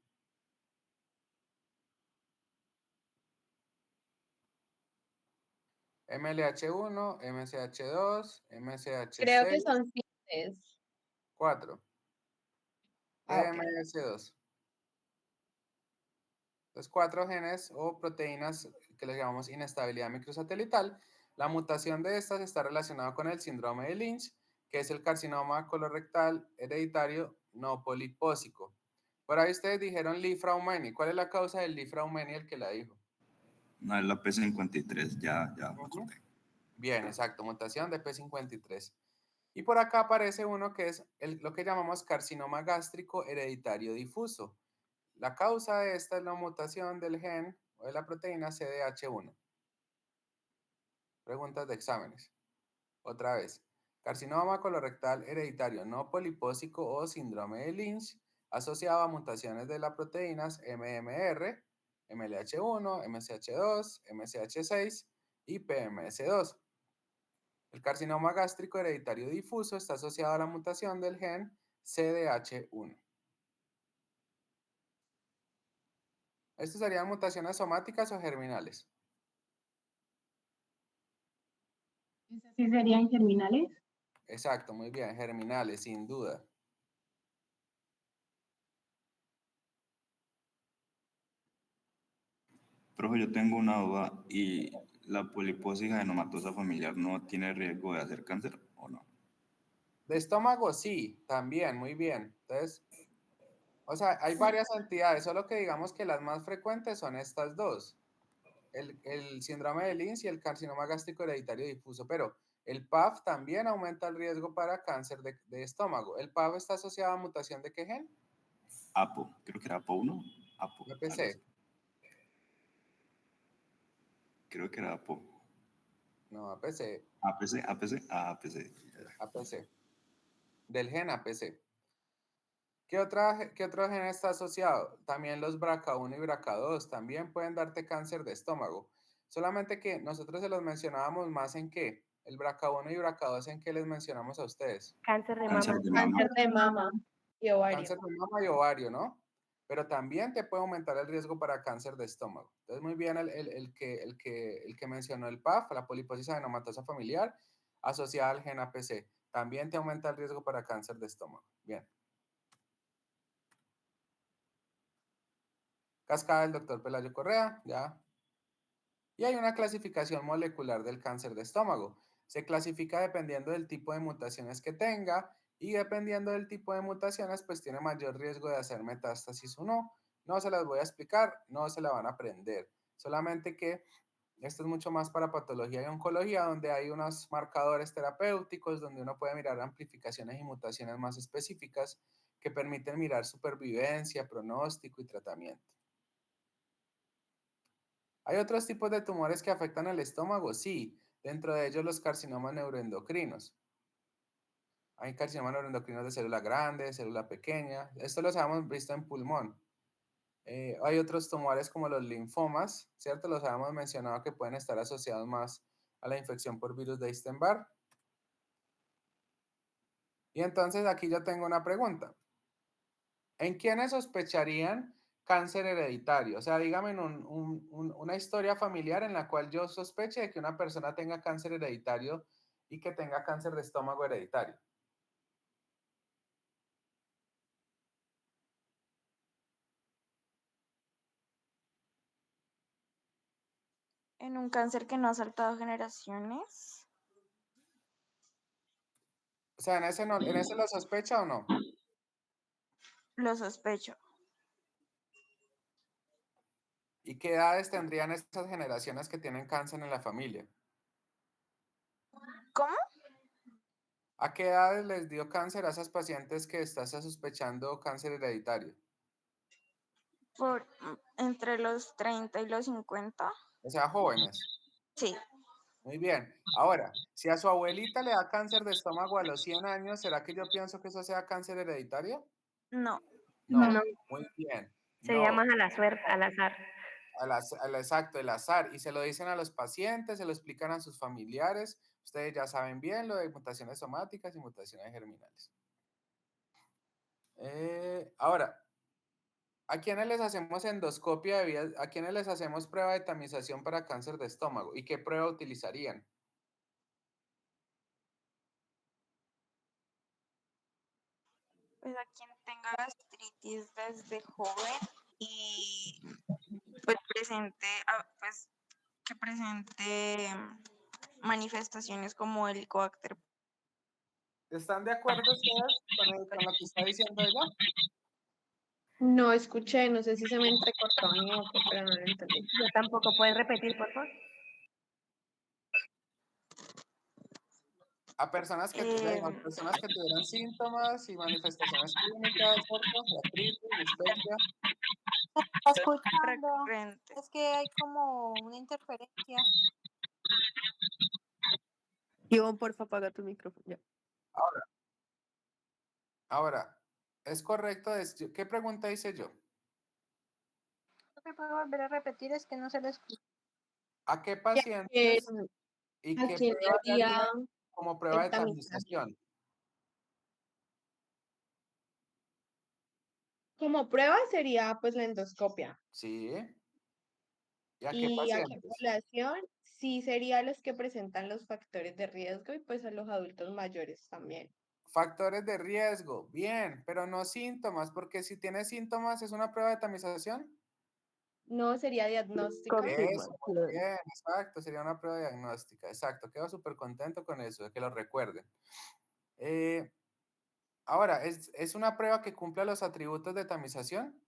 MLH1, MCH2, Creo que MCH6, son 7. 4. Ah, ok. PMS2. Los 4 genes o proteínas que les llamamos inestabilidad microsatelital. La mutación de estas está relacionada con el síndrome de Lynch, que es el carcinoma colorectal hereditario no polipósico. Por ahí ustedes dijeron Lee Fraumeni. ¿Cuál es la causa del Lee Fraumeni, el que la dijo? No, es la P53, ya me acordé. Bien, exacto, mutación de P53. Y por acá aparece uno que es lo que llamamos carcinoma gástrico hereditario difuso. La causa de esta es la mutación del gen o de la proteína CDH1. Preguntas de exámenes. Otra vez. Carcinoma colorectal hereditario no polipósico o síndrome de Lynch asociado a mutaciones de las proteínas MMR, MLH1, MCH2, MCH6 y PMS2. El carcinoma gástrico hereditario difuso está asociado a la mutación del gen CDH1. ¿Estas serían mutaciones somáticas o germinales? ¿Esas sí serían germinales? Exacto, muy bien, germinales, sin duda. Profe, yo tengo una duda, ¿y la poliposis adenomatosa familiar no tiene riesgo de hacer cáncer o no? De estómago, sí, también, muy bien. Entonces, o sea, hay varias entidades, solo que digamos que las más frecuentes son estas dos. El síndrome de Lynch y el carcinoma gástrico hereditario difuso, pero el PAF también aumenta el riesgo para cáncer de estómago. ¿El PAF está asociado a mutación de qué gen? APO, creo que era APO1, APO. APC. Creo que era APO. No, APC. APC. APC. Del gen APC. ¿Qué otro gen está asociado? También los BRCA1 y BRCA2 también pueden darte cáncer de estómago. Solamente que nosotros se los mencionábamos más en qué. El BRCA1 y BRCA2 en qué les mencionamos a ustedes. Cáncer de Cáncer mama. de mama. Cáncer de mama y ovario. Cáncer de mama y ovario, ¿no? pero también te puede aumentar el riesgo para cáncer de estómago. Entonces, muy bien el que mencionó el PAF, la poliposis adenomatosa familiar, asociada al gen APC. También te aumenta el riesgo para cáncer de estómago. Bien. Cascada del doctor Pelayo Correa, ya. Y hay una clasificación molecular del cáncer de estómago. Se clasifica dependiendo del tipo de mutaciones que tenga y dependiendo del tipo de mutaciones, pues tiene mayor riesgo de hacer metástasis o no. No se las voy a explicar, no se la van a aprender. Solamente que esto es mucho más para patología y oncología, donde hay unos marcadores terapéuticos, donde uno puede mirar amplificaciones y mutaciones más específicas que permiten mirar supervivencia, pronóstico y tratamiento. ¿Hay otros tipos de tumores que afectan al estómago? Sí, dentro de ellos los carcinomas neuroendocrinos. Hay carcinomas neuroendocrinos de célula grande, de célula pequeña. Esto los habíamos visto en pulmón. Hay otros tumores como los linfomas, ¿cierto? Los habíamos mencionado que pueden estar asociados más a la infección por virus de Epstein-Barr. Y entonces aquí yo tengo una pregunta. ¿En quiénes sospecharían cáncer hereditario? O sea, dígame una historia familiar en la cual yo sospeche de que una persona tenga cáncer hereditario y que tenga cáncer de estómago hereditario. En un cáncer que no ha saltado generaciones. O sea, ¿en ese lo sospecha o no? Lo sospecho. ¿Y qué edades tendrían estas generaciones que tienen cáncer en la familia? ¿Cómo? ¿A qué edades les dio cáncer a esas pacientes que estás sospechando cáncer hereditario? Entre los 30 y los 50. O sea, jóvenes. Sí. Muy bien. Ahora, si a su abuelita le da cáncer de estómago a los 100 años, ¿será que yo pienso que eso sea cáncer hereditario? No. No. No, Muy bien. sería No. más a la suerte, al azar. Exacto, el azar. Y se lo dicen a los pacientes, se lo explican a sus familiares. Ustedes ya saben bien lo de mutaciones somáticas y mutaciones germinales. Ahora, ¿a quiénes les hacemos endoscopia de vías? ¿A quiénes les hacemos prueba de tamización para cáncer de estómago? ¿Y qué prueba utilizarían? Pues a quien tenga gastritis desde joven y pues que presente manifestaciones como el Helicobacter. ¿Están de acuerdo ustedes con lo que está diciendo ella? No escuché, no sé si se me entrecortó a mí o qué, pero no lo entendí. Yo tampoco. ¿Puedes repetir, por favor? A personas que tuvieran síntomas y manifestaciones clínicas, ¿cierto? Gastritis, dispepsia. Está escuchando. Recurrente. Es que hay como una interferencia. Ivonne, porfa, apaga tu micrófono. Ya. Ahora, ¿es correcto? ¿Qué pregunta hice yo? No me puedo volver a repetir, es que no se lo escucho. ¿A qué ¿Y pacientes y a qué quién prueba le le haría harían como prueba de el tamizaje? tamización? Como prueba sería pues la endoscopia. Sí. ¿Y a qué Y a qué pacientes? población sí sería los que presentan los factores de riesgo y pues a los adultos mayores también. Factores de riesgo, bien, pero no síntomas, porque si tiene síntomas, ¿es una prueba de tamización? No sería diagnóstica. Eso, muy bien, exacto, sería una prueba diagnóstica, exacto, quedo súper contento con eso, de que lo recuerden. Ahora, ¿es una prueba que cumpla los atributos de tamización?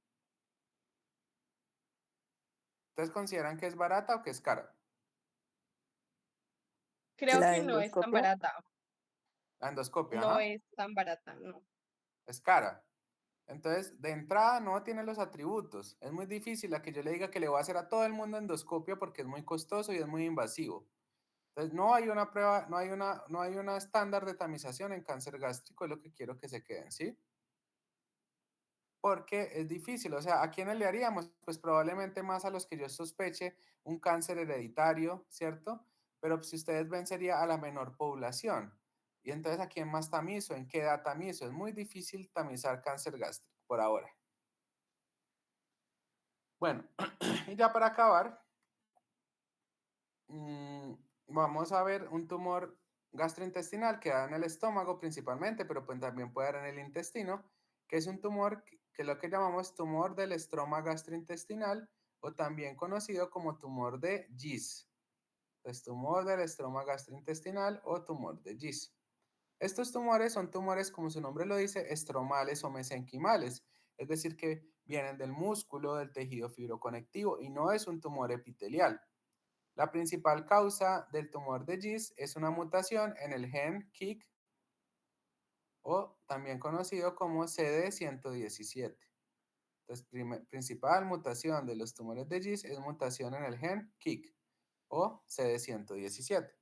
¿Ustedes consideran que es barata o que es cara? Creo ¿La que no es tan endoscopia? barata. La endoscopia, No ajá, es tan barata, no. es cara. Entonces, de entrada no tiene los atributos. Es muy difícil a que yo le diga que le voy a hacer a todo el mundo endoscopia porque es muy costoso y es muy invasivo. Entonces, no hay una prueba, no hay una estándar de tamización en cáncer gástrico, es lo que quiero que se queden, ¿sí? Porque es difícil, o sea, ¿a quiénes le haríamos? Pues probablemente más a los que yo sospeche un cáncer hereditario, ¿cierto? Pero si ustedes ven sería a la menor población. Y entonces, ¿a quién más tamizo? ¿En qué edad tamizo? Es muy difícil tamizar cáncer gástrico por ahora. Bueno, y ya para acabar, vamos a ver un tumor gastrointestinal que da en el estómago principalmente, pero pues también puede dar en el intestino, que es un tumor que es lo que llamamos tumor del estroma gastrointestinal o también conocido como tumor de Gis. Entonces, tumor del estroma gastrointestinal o tumor de Gis. Estos tumores son tumores, como su nombre lo dice, estromales o mesenquimales, es decir, que vienen del músculo, del tejido fibroconectivo y no es un tumor epitelial. La principal causa del tumor de Gis es una mutación en el gen KIK o también conocido como CD117. Entonces, principal mutación de los tumores de Gis es mutación en el gen KIK o CD117.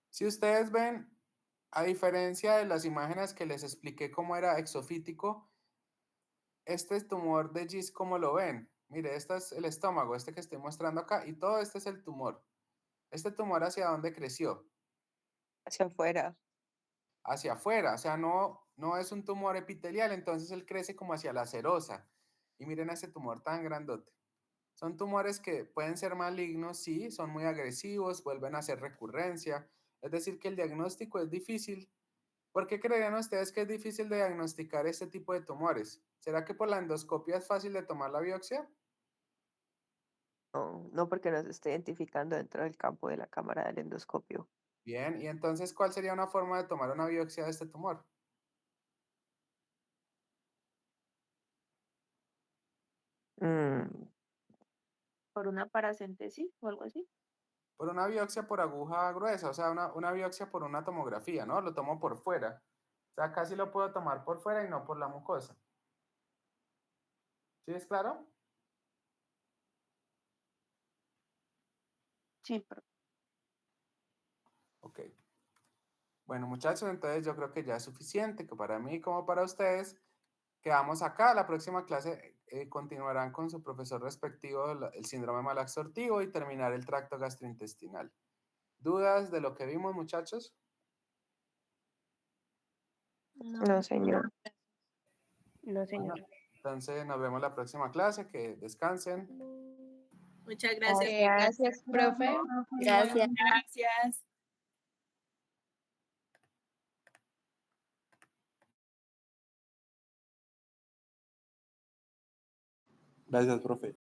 Si ustedes ven, a diferencia de las imágenes que les expliqué cómo era exofítico, este tumor de Gis, ¿cómo lo ven? Mire, este es el estómago, este que estoy mostrando acá, y todo este es el tumor. ¿Este tumor hacia dónde creció? Hacia afuera. Hacia afuera, o sea, no es un tumor epitelial, entonces él crece como hacia la serosa. Y miren ese tumor tan grandote. Son tumores que pueden ser malignos, sí, son muy agresivos, vuelven a hacer recurrencia. Es decir, que el diagnóstico es difícil. ¿Por qué creerían ustedes que es difícil de diagnosticar este tipo de tumores? ¿Será que por la endoscopia es fácil de tomar la biopsia? No, no porque no se esté identificando dentro del campo de la cámara del endoscopio. Bien, y entonces, ¿cuál sería una forma de tomar una biopsia de este tumor? Mm, Por una paracentesis o algo así. Por una biopsia por aguja gruesa, o sea, una biopsia por una tomografía, ¿no? Lo tomo por fuera. O sea, casi lo puedo tomar por fuera y no por la mucosa. ¿Sí es claro? Sí, pero Ok. Bueno, muchachos, entonces yo creo que ya es suficiente, que para mí como para ustedes. Quedamos acá. La próxima clase continuarán con su profesor respectivo, el síndrome malabsortivo y terminar el tracto gastrointestinal. ¿Dudas de lo que vimos, muchachos? no, señor. No, Bueno, señor. entonces nos vemos la próxima clase. Que descansen. Muchas gracias. Gracias, profe. Gracias. Gracias. Gracias, profe.